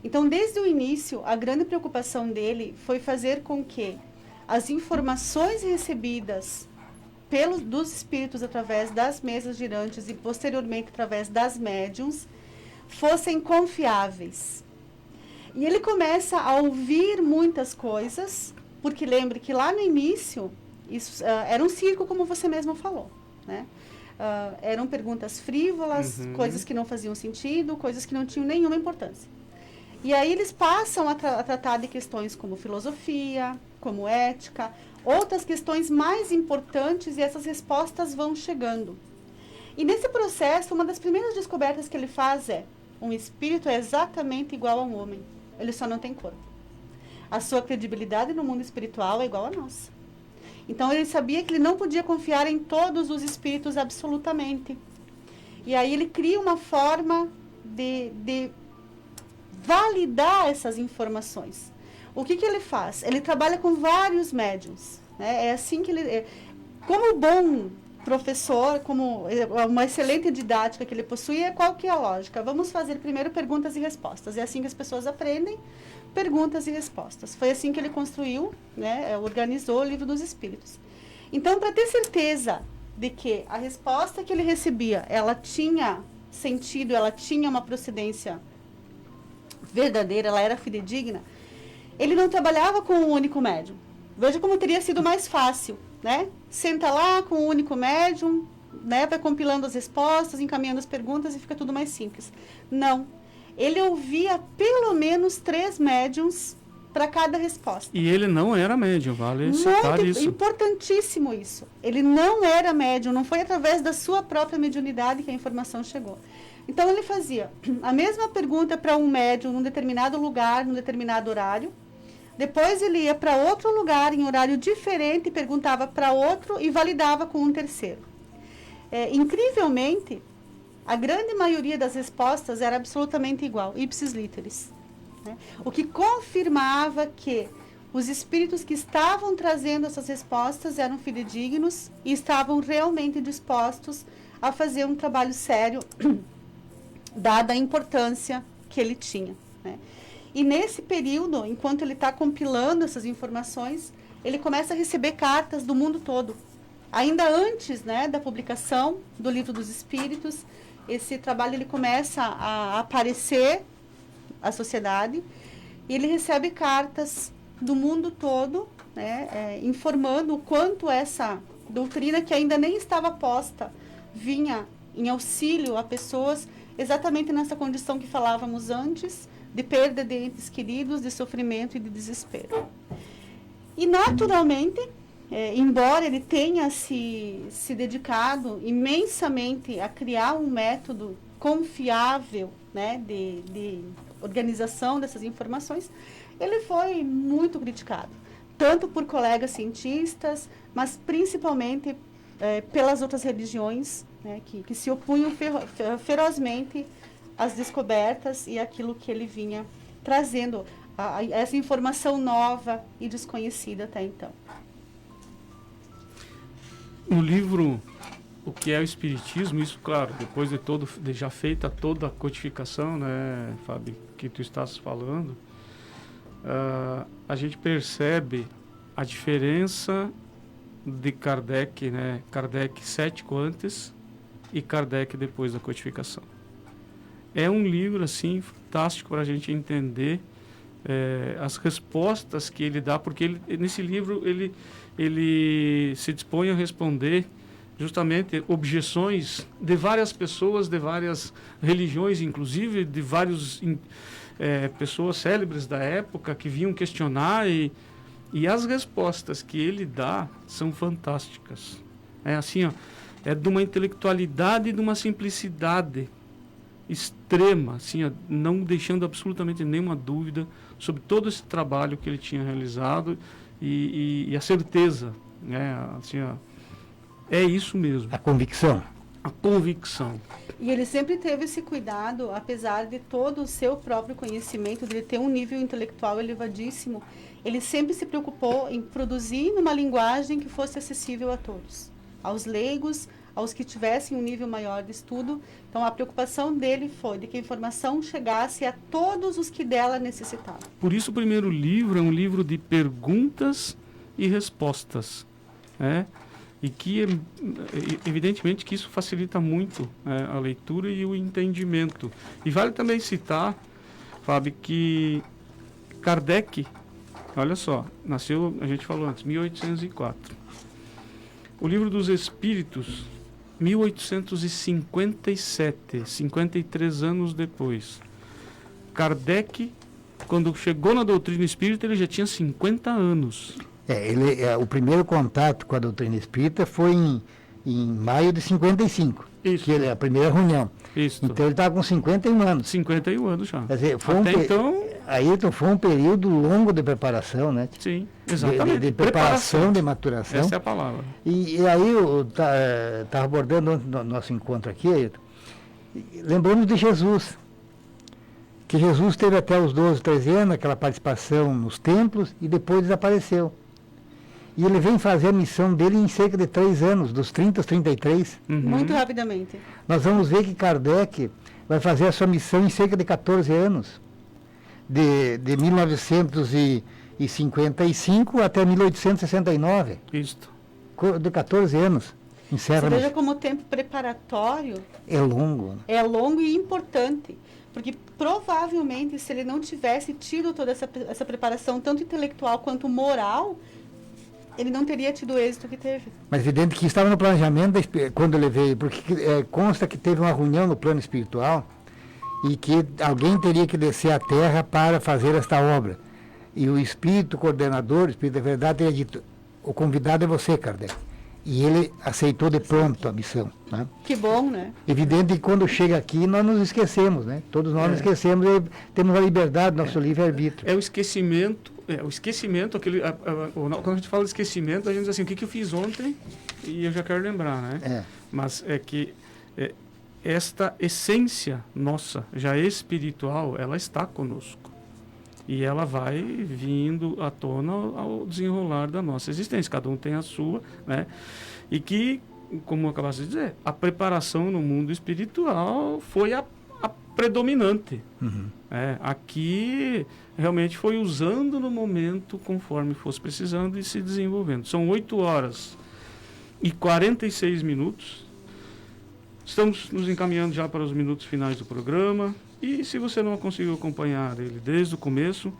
Então, desde o início, a grande preocupação dele foi fazer com que as informações recebidas dos espíritos através das mesas girantes e posteriormente através das médiuns fossem confiáveis. E ele começa a ouvir muitas coisas, porque lembre que lá no início isso era um circo, como você mesmo falou, né? Eram perguntas frívolas, coisas que não faziam sentido, coisas que não tinham nenhuma importância. E aí eles passam a tratar de questões como filosofia, como ética, outras questões mais importantes e essas respostas vão chegando. E nesse processo, uma das primeiras descobertas que ele faz é: um espírito é exatamente igual a um homem, ele só não tem corpo. A sua credibilidade no mundo espiritual é igual à nossa. Então ele sabia que ele não podia confiar em todos os espíritos absolutamente. E aí ele cria uma forma de validar essas informações. O que ele faz? Ele trabalha com vários médiums, né? É assim que ele... como bom professor, como uma excelente didática que ele possui, qual que é a lógica? Vamos fazer primeiro perguntas e respostas. É assim que as pessoas aprendem, perguntas e respostas. Foi assim que ele construiu, né? Organizou o Livro dos Espíritos. Então, para ter certeza de que a resposta que ele recebia, ela tinha sentido, ela tinha uma procedência verdadeira, ela era fidedigna, ele não trabalhava com um único médium. Veja como teria sido mais fácil, né? Senta lá com um único médium, né? Vai compilando as respostas, encaminhando as perguntas e fica tudo mais simples. Não. Ele ouvia pelo menos 3 médiums para cada resposta. E ele não era médium, vale citar isso. Importantíssimo isso. Ele não era médium, não foi através da sua própria mediunidade que a informação chegou. Então ele fazia a mesma pergunta para um médium num determinado lugar, num determinado horário. Depois ele ia para outro lugar em horário diferente, perguntava para outro e validava com um terceiro. Incrivelmente, a grande maioria das respostas era absolutamente igual, ipsis literis, né? O que confirmava que os espíritos que estavam trazendo essas respostas eram fidedignos e estavam realmente dispostos a fazer um trabalho sério, dada a importância que ele tinha, né? E nesse período, enquanto ele está compilando essas informações, ele começa a receber cartas do mundo todo. Ainda antes, né, da publicação do Livro dos Espíritos, esse trabalho ele começa a aparecer à sociedade e ele recebe cartas do mundo todo, né, informando o quanto essa doutrina, que ainda nem estava posta, vinha em auxílio a pessoas exatamente nessa condição que falávamos antes, de perda de entes queridos, de sofrimento e de desespero. E naturalmente, embora ele tenha se dedicado imensamente a criar um método confiável, né, de organização dessas informações, ele foi muito criticado, tanto por colegas cientistas, mas principalmente pelas outras religiões, né, que se opunham ferozmente às descobertas e aquilo que ele vinha trazendo, essa informação nova e desconhecida até então. No livro O que é o Espiritismo, isso, claro, depois de já feita toda a codificação, né, Fábio, que tu estás falando, a gente percebe a diferença de Kardec, né, Kardec cético antes e Kardec depois da codificação. É um livro, assim, fantástico para a gente entender as respostas que ele dá, porque nesse livro ele se dispõe a responder justamente objeções de várias pessoas, de várias religiões, inclusive de várias pessoas célebres da época que vinham questionar, e as respostas que ele dá são fantásticas. É assim, ó, é de uma intelectualidade e de uma simplicidade extrema, assim, ó, não deixando absolutamente nenhuma dúvida sobre todo esse trabalho que ele tinha realizado e a certeza, né, assim, ó, é isso mesmo. A convicção. A convicção. E ele sempre teve esse cuidado, apesar de todo o seu próprio conhecimento, de ele ter um nível intelectual elevadíssimo, ele sempre se preocupou em produzir numa linguagem que fosse acessível a todos, aos leigos, aos que tivessem um nível maior de estudo. Então, a preocupação dele foi de que a informação chegasse a todos os que dela necessitavam. Por isso, o primeiro livro é um livro de perguntas e respostas, né? E que, evidentemente, que isso facilita muito a leitura e o entendimento. E vale também citar, Fábio, que Kardec, olha só, nasceu, a gente falou antes, 1804. O Livro dos Espíritos, 1857, 53 anos depois. Kardec, quando chegou na doutrina espírita, ele já tinha 50 anos. O primeiro contato com a doutrina espírita foi em maio de 55, Isso. que a primeira reunião. Isso. Então ele estava com 51 anos. 51 anos já. Quer dizer, Então, Ayrton, foi um período longo de preparação, né? sim, exatamente. De preparação, de maturação. Essa é a palavra. E aí eu estava abordando no nosso encontro aqui, Ayrton, lembrando de Jesus. Que Jesus teve até os 12, 13 anos, aquela participação nos templos, e depois desapareceu. E ele vem fazer a missão dele em cerca de 3 anos, dos 30 aos 33. Muito rapidamente. Nós vamos ver que Kardec vai fazer a sua missão em cerca de 14 anos. De 1955 até 1869. Isso. De 14 anos. Encerra. Você veja como o tempo preparatório é longo. É longo e importante. Porque provavelmente, se ele não tivesse tido toda essa preparação, tanto intelectual quanto moral, ele não teria tido o êxito que teve. Mas evidente que estava no planejamento quando ele veio, porque consta que teve uma reunião no plano espiritual e que alguém teria que descer à Terra para fazer esta obra. E o espírito coordenador, o espírito da verdade, teria dito, o convidado é você, Kardec. E ele aceitou de pronto a missão. Né? Que bom, né? Evidente que quando chega aqui nós nos esquecemos, né? Todos nós nos esquecemos e temos a liberdade do nosso livre-arbítrio. É o esquecimento, quando a gente fala de esquecimento, a gente diz assim, o que eu fiz ontem e eu já quero lembrar, né? Mas é que esta essência nossa, já espiritual, ela está conosco. E ela vai vindo à tona ao desenrolar da nossa existência. Cada um tem a sua, né? E que, como eu acabaste de dizer, a preparação no mundo espiritual foi a predominante. Aqui, realmente, foi usando no momento conforme fosse precisando e se desenvolvendo. São 8h46. Estamos nos encaminhando já para os minutos finais do programa. E se você não conseguiu acompanhar ele desde o começo,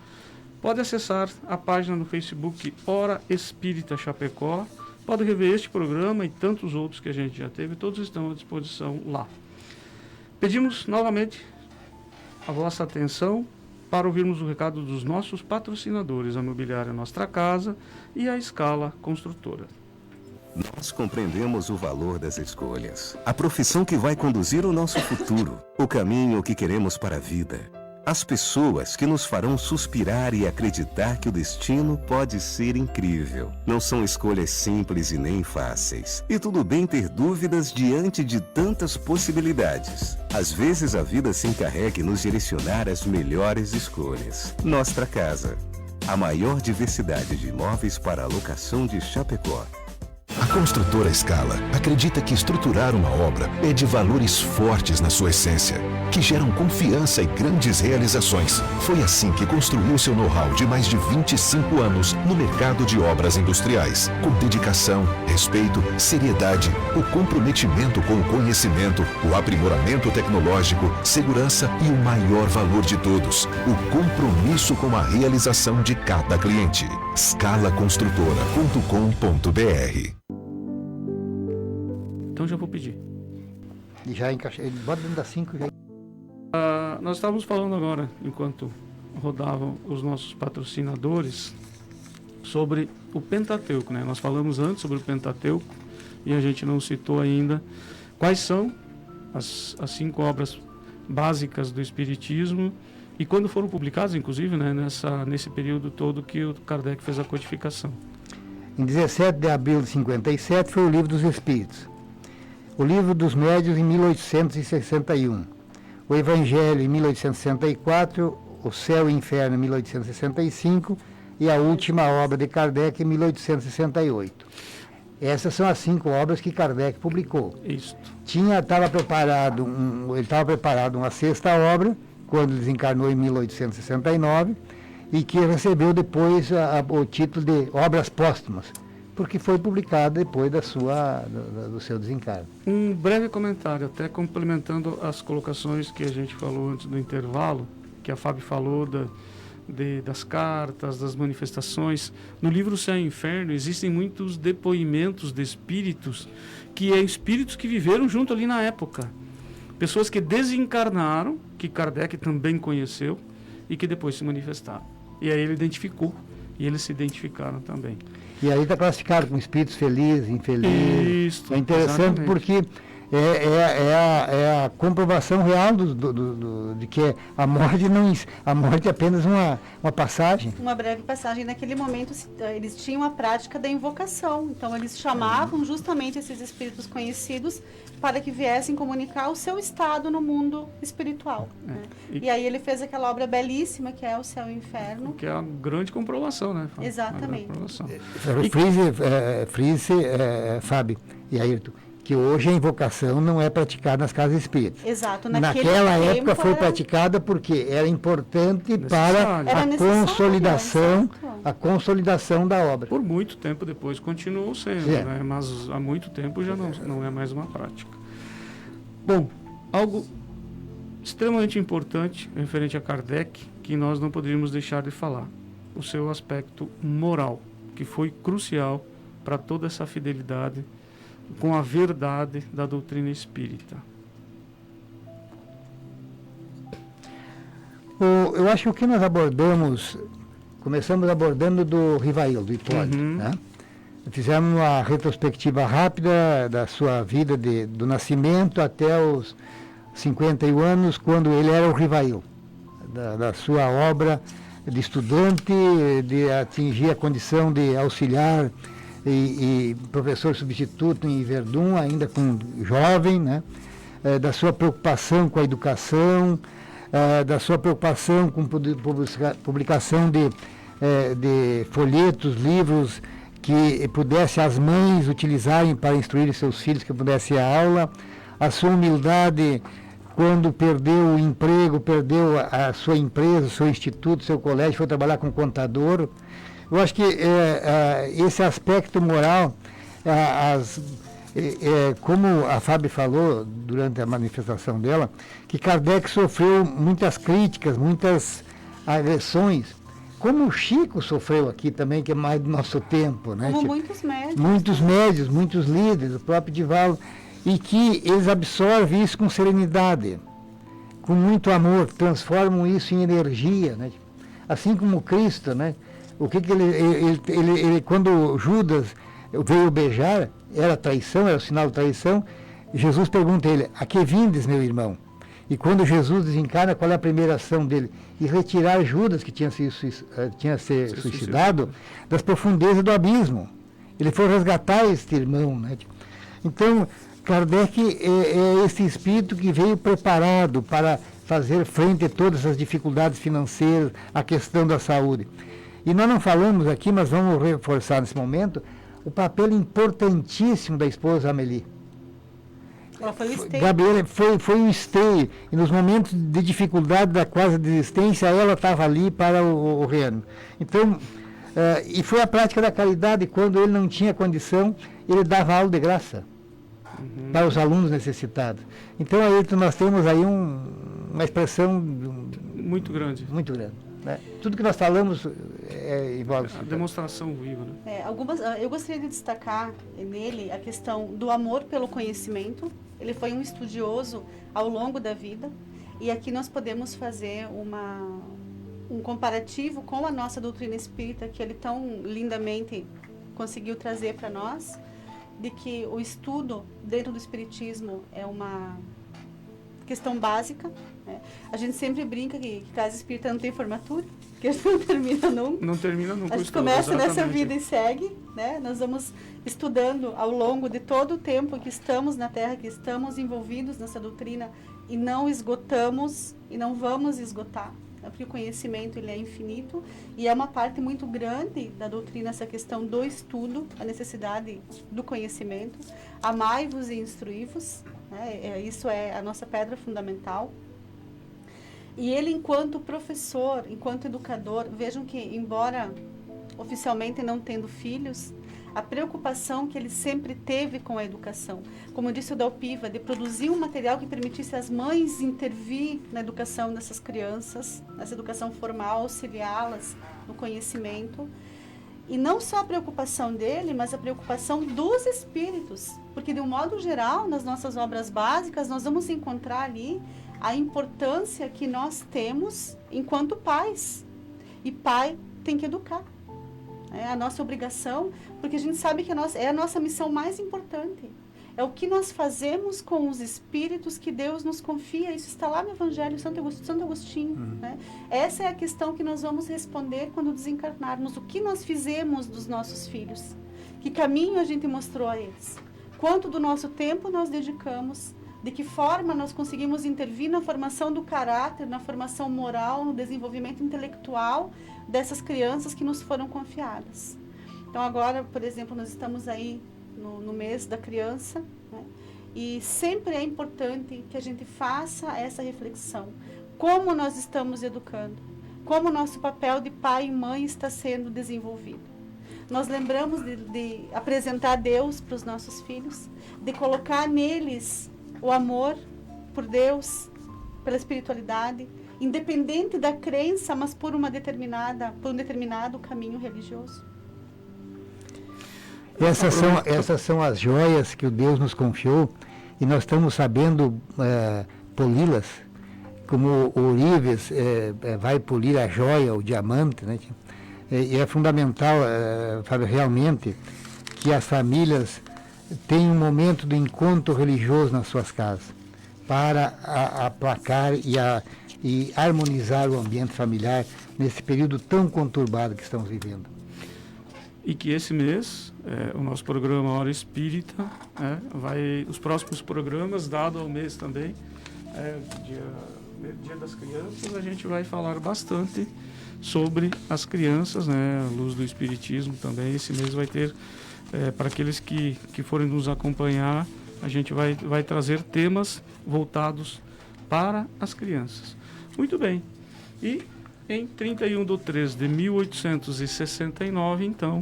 pode acessar a página no Facebook Hora Espírita Chapecó. Pode rever este programa e tantos outros que a gente já teve, todos estão à disposição lá. Pedimos novamente a vossa atenção para ouvirmos o recado dos nossos patrocinadores, a Mobiliária Nossa Casa e a Escala Construtora. Nós compreendemos o valor das escolhas, a profissão que vai conduzir o nosso futuro, o caminho que queremos para a vida, as pessoas que nos farão suspirar e acreditar que o destino pode ser incrível. Não são escolhas simples e nem fáceis. E tudo bem ter dúvidas diante de tantas possibilidades. Às vezes a vida se encarrega em nos direcionar às melhores escolhas. Nossa Casa, a maior diversidade de imóveis para alocação de Chapecó. A construtora Scala acredita que estruturar uma obra é de valores fortes na sua essência, que geram confiança e grandes realizações. Foi assim que construiu seu know-how de mais de 25 anos no mercado de obras industriais, com dedicação, respeito, seriedade, o comprometimento com o conhecimento, o aprimoramento tecnológico, segurança e o maior valor de todos, o compromisso com a realização de cada cliente. scalaconstrutora.com.br. Então já vou pedir. E já encaixei, bota dentro das 5 já. Nós estávamos falando agora, enquanto rodavam os nossos patrocinadores, sobre o Pentateuco, né? Nós falamos antes sobre o Pentateuco e a gente não citou ainda quais são as 5 obras básicas do Espiritismo e quando foram publicadas, inclusive, né, nesse período todo que o Kardec fez a codificação. Em 17 de abril de 57 foi o Livro dos Espíritos. O Livro dos Médiuns em 1861. O Evangelho em 1864, O Céu e o Inferno em 1865 e a última obra de Kardec em 1868. Essas são as 5 obras que Kardec publicou. Isso. Estava preparado uma 6ª obra, quando desencarnou em 1869, e que recebeu depois o título de Obras Póstumas, porque foi publicada depois do seu desencarno. Um breve comentário, até complementando as colocações que a gente falou antes do intervalo, que a Fábio falou das cartas, das manifestações. No livro Céu e Inferno existem muitos depoimentos de espíritos, espíritos que viveram junto ali na época. Pessoas que desencarnaram, que Kardec também conheceu, e que depois se manifestaram. E aí ele identificou E eles se identificaram também. E aí está classificado como espíritos felizes, infelizes. Isso, é interessante exatamente. porque é a comprovação real de que a morte é apenas uma passagem. Uma breve passagem. Naquele momento, eles tinham a prática da invocação. Então, eles chamavam justamente esses espíritos conhecidos para que viessem comunicar o seu estado no mundo espiritual. Né? E aí ele fez aquela obra belíssima, que é O Céu e o Inferno. Que é a grande comprovação, né? Exatamente. Frise, Fábio e Ayrton, que hoje a invocação não é praticada nas casas espíritas. Exato. Naquela época foi praticada porque era importante para a consolidação da obra. Por muito tempo depois continuou sendo, né? Mas há muito tempo já não é mais uma prática. Bom, algo extremamente importante referente a Kardec, que nós não poderíamos deixar de falar, o seu aspecto moral, que foi crucial para toda essa fidelidade com a verdade da doutrina espírita. Eu acho que o que nós começamos abordando do Rivail, do Hipólito, né? Fizemos uma retrospectiva rápida da sua vida do nascimento até os 51 anos, quando ele era o Rivail, da sua obra de estudante, de atingir a condição de auxiliar e professor substituto em Verdun, ainda com jovem, né? Da sua preocupação com a educação, da sua preocupação com publicação de folhetos, livros que pudesse as mães utilizarem para instruir seus filhos, que pudesse a aula, a sua humildade quando perdeu o emprego, perdeu a sua empresa, o seu instituto, seu colégio, foi trabalhar como contador. Eu acho que esse aspecto moral, como a Fábio falou durante a manifestação dela, que Kardec sofreu muitas críticas, muitas agressões, como o Chico sofreu aqui também, que é mais do nosso tempo, né? Como muitos médios. Muitos médios, muitos líderes, o próprio Divaldo, e que eles absorvem isso com serenidade, com muito amor, transformam isso em energia, né? Assim como Cristo, né? O que ele quando Judas veio beijar, era traição, era o sinal de traição, Jesus pergunta a ele: a que vindes, meu irmão? E quando Jesus desencarna, qual é a primeira ação dele? E retirar Judas, que tinha se suicidado, das profundezas do abismo. Ele foi resgatar este irmão, né? Então, Kardec é esse espírito que veio preparado para fazer frente a todas as dificuldades financeiras, a questão da saúde. E nós não falamos aqui, mas vamos reforçar nesse momento, o papel importantíssimo da esposa Amélie. Ela foi o esteio. Gabriela foi o esteio. E nos momentos de dificuldade da quase desistência, ela estava ali para o reino. Então, e foi a prática da caridade. Quando ele não tinha condição, ele dava aula de graça para os alunos necessitados. Então, aí nós temos aí uma expressão muito grande. Muito grande. Né? Tudo que nós falamos envolve a demonstração viva, né? Eu gostaria de destacar nele a questão do amor pelo conhecimento. Ele foi um estudioso ao longo da vida, e aqui nós podemos fazer um comparativo com a nossa doutrina espírita, que ele tão lindamente conseguiu trazer para nós, de que o estudo dentro do espiritismo é uma questão básica, né? A gente sempre brinca que casa espírita não tem formatura, que a gente não termina nunca. Não termina nunca. A gente começa nessa vida e segue, né? Nós vamos estudando ao longo de todo o tempo que estamos na Terra, que estamos envolvidos nessa doutrina, e não esgotamos e não vamos esgotar, né? Porque o conhecimento ele é infinito, e é uma parte muito grande da doutrina essa questão do estudo, a necessidade do conhecimento. Amai-vos e instruí-vos, né? Isso é a nossa pedra fundamental. E ele, enquanto professor, enquanto educador, vejam que, embora oficialmente não tendo filhos, a preocupação que ele sempre teve com a educação, como disse o Dalpiva, de produzir um material que permitisse às mães intervir na educação dessas crianças, nessa educação formal, auxiliá-las no conhecimento. E não só a preocupação dele, mas a preocupação dos espíritos, porque, de um modo geral, nas nossas obras básicas, nós vamos encontrar ali a importância que nós temos enquanto pais. E pai tem que educar. É a nossa obrigação, porque a gente sabe que é a nossa missão mais importante. É o que nós fazemos com os espíritos que Deus nos confia. Isso está lá no Evangelho de Santo Agostinho. Né? Essa é a questão que nós vamos responder quando desencarnarmos. O que nós fizemos dos nossos filhos? Que caminho a gente mostrou a eles? Quanto do nosso tempo nós dedicamos? De que forma nós conseguimos intervir na formação do caráter, na formação moral, no desenvolvimento intelectual dessas crianças que nos foram confiadas? Então agora, por exemplo, nós estamos aí no mês da criança, né? E sempre é importante que a gente faça essa reflexão. Como nós estamos educando? Como o nosso papel de pai e mãe está sendo desenvolvido? Nós lembramos de apresentar Deus para os nossos filhos, de colocar neles o amor por Deus, pela espiritualidade, independente da crença, mas por um determinado caminho religioso. Essas são as joias que o Deus nos confiou e nós estamos sabendo poli-las, como o ourives vai polir a joia, o diamante, né? E é fundamental, Fábio, realmente, que as famílias tenham um momento do encontro religioso nas suas casas, para aplacar e harmonizar o ambiente familiar nesse período tão conturbado que estamos vivendo. E que esse mês, o nosso programa Hora Espírita, os próximos programas, dado ao mês também, Dia das Crianças, a gente vai falar bastante sobre as crianças, né? A luz do Espiritismo também. Esse mês vai ter, para aqueles que forem nos acompanhar, a gente vai trazer temas voltados para as crianças. Muito bem. E em 31/3/1869, então,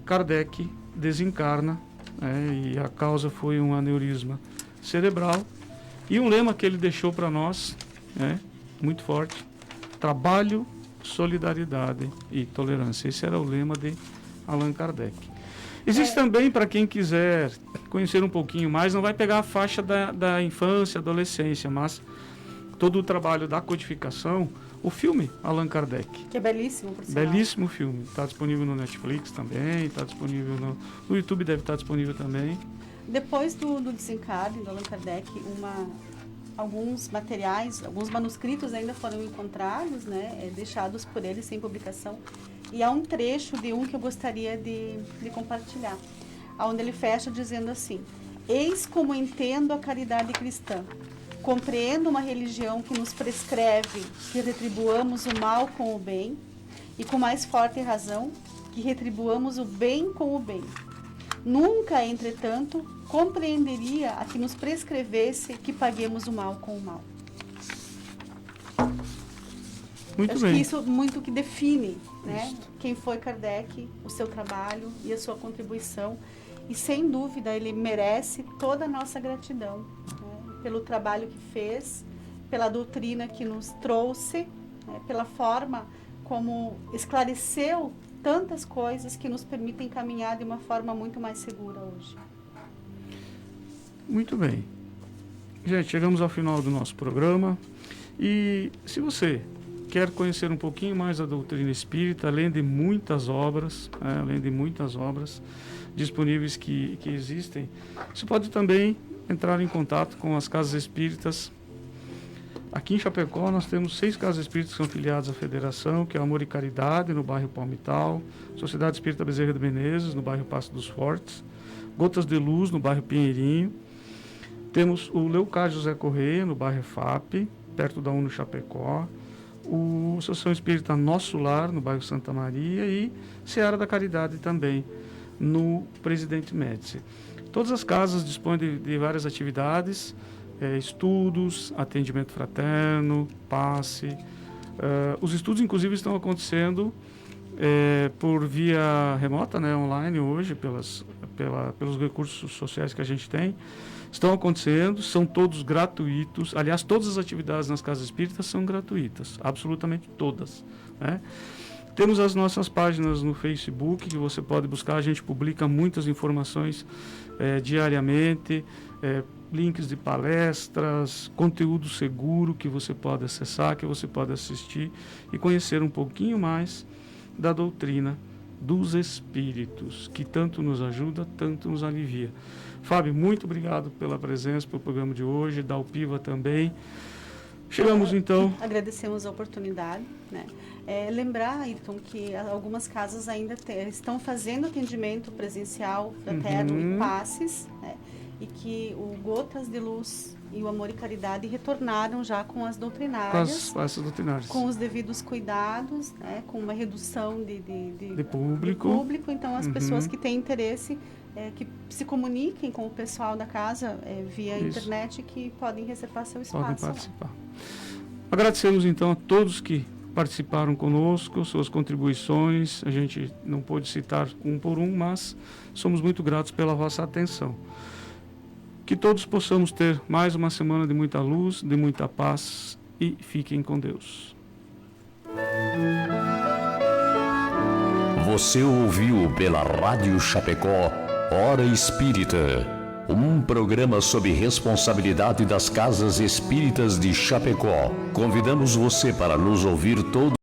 Kardec desencarna, e a causa foi um aneurisma cerebral. E um lema que ele deixou para nós, muito forte: trabalho, solidariedade e tolerância. Esse era o lema de Allan Kardec. Existe também, para quem quiser conhecer um pouquinho mais, não vai pegar a faixa da infância, adolescência, mas todo o trabalho da codificação, o filme Allan Kardec. Que é belíssimo, por sinal. Belíssimo filme. Está disponível no Netflix também, está disponível no YouTube, deve estar disponível também. Depois do desencarne do Allan Kardec, alguns materiais, alguns manuscritos ainda foram encontrados, né, deixados por ele sem publicação. E há um trecho de um que eu gostaria de compartilhar, onde ele fecha dizendo assim: eis como entendo a caridade cristã. Compreendo uma religião que nos prescreve que retribuamos o mal com o bem, e com mais forte razão, que retribuamos o bem com o bem. Nunca, entretanto, compreenderia a que nos prescrevesse que paguemos o mal com o mal. Muito Acho bem. que isso muito que define, né, quem foi Kardec, o seu trabalho e a sua contribuição. E, sem dúvida, ele merece toda a nossa gratidão, né, pelo trabalho que fez, pela doutrina que nos trouxe, né, pela forma como esclareceu tantas coisas que nos permitem caminhar de uma forma muito mais segura hoje. Muito bem. Gente, chegamos ao final do nosso programa. E se você quer conhecer um pouquinho mais da doutrina espírita, além de muitas obras disponíveis que existem, você pode também entrar em contato com as casas espíritas. Aqui em Chapecó nós temos 6 casas espíritas que são filiadas à federação, que é o Amor e Caridade, no bairro Palmital, Sociedade Espírita Bezerra de Menezes, no bairro Passo dos Fortes, Gotas de Luz, no bairro Pinheirinho. Temos o Leocádio José Correia, no bairro FAP, perto da UNO Chapecó, o Associação Espírita Nosso Lar, no bairro Santa Maria, e Seara da Caridade também, no Presidente Médici. Todas as casas dispõem de várias atividades, estudos, atendimento fraterno, passe. Os estudos, inclusive, estão acontecendo por via remota, né, online hoje, pelos recursos sociais que a gente tem. Estão acontecendo, são todos gratuitos. Aliás, todas as atividades nas casas espíritas são gratuitas, absolutamente todas, né? Temos as nossas páginas no Facebook, que você pode buscar. A gente publica muitas informações diariamente, links de palestras, conteúdo seguro que você pode acessar, que você pode assistir e conhecer um pouquinho mais da doutrina dos espíritos, que tanto nos ajuda, tanto nos alivia. Fábio, muito obrigado pela presença, pelo programa de hoje, Dalpiva também. Chegamos então... Agradecemos a oportunidade, né? Lembrar, Ayrton, que algumas casas ainda estão fazendo atendimento presencial fraterno e passes, né? E que o Gotas de Luz e o Amor e Caridade retornaram já com as doutrinárias. Com as doutrinárias. Com os devidos cuidados, né? Com uma redução de público. Então, as pessoas que têm interesse, que se comuniquem com o pessoal da casa via internet, que podem reservar seu espaço. Podem participar. Agradecemos, então, a todos que participaram conosco, suas contribuições. A gente não pôde citar um por um, mas somos muito gratos pela vossa atenção. Que todos possamos ter mais uma semana de muita luz, de muita paz, e fiquem com Deus. Você ouviu pela Rádio Chapecó Hora Espírita, um programa sob responsabilidade das Casas Espíritas de Chapecó. Convidamos você para nos ouvir todo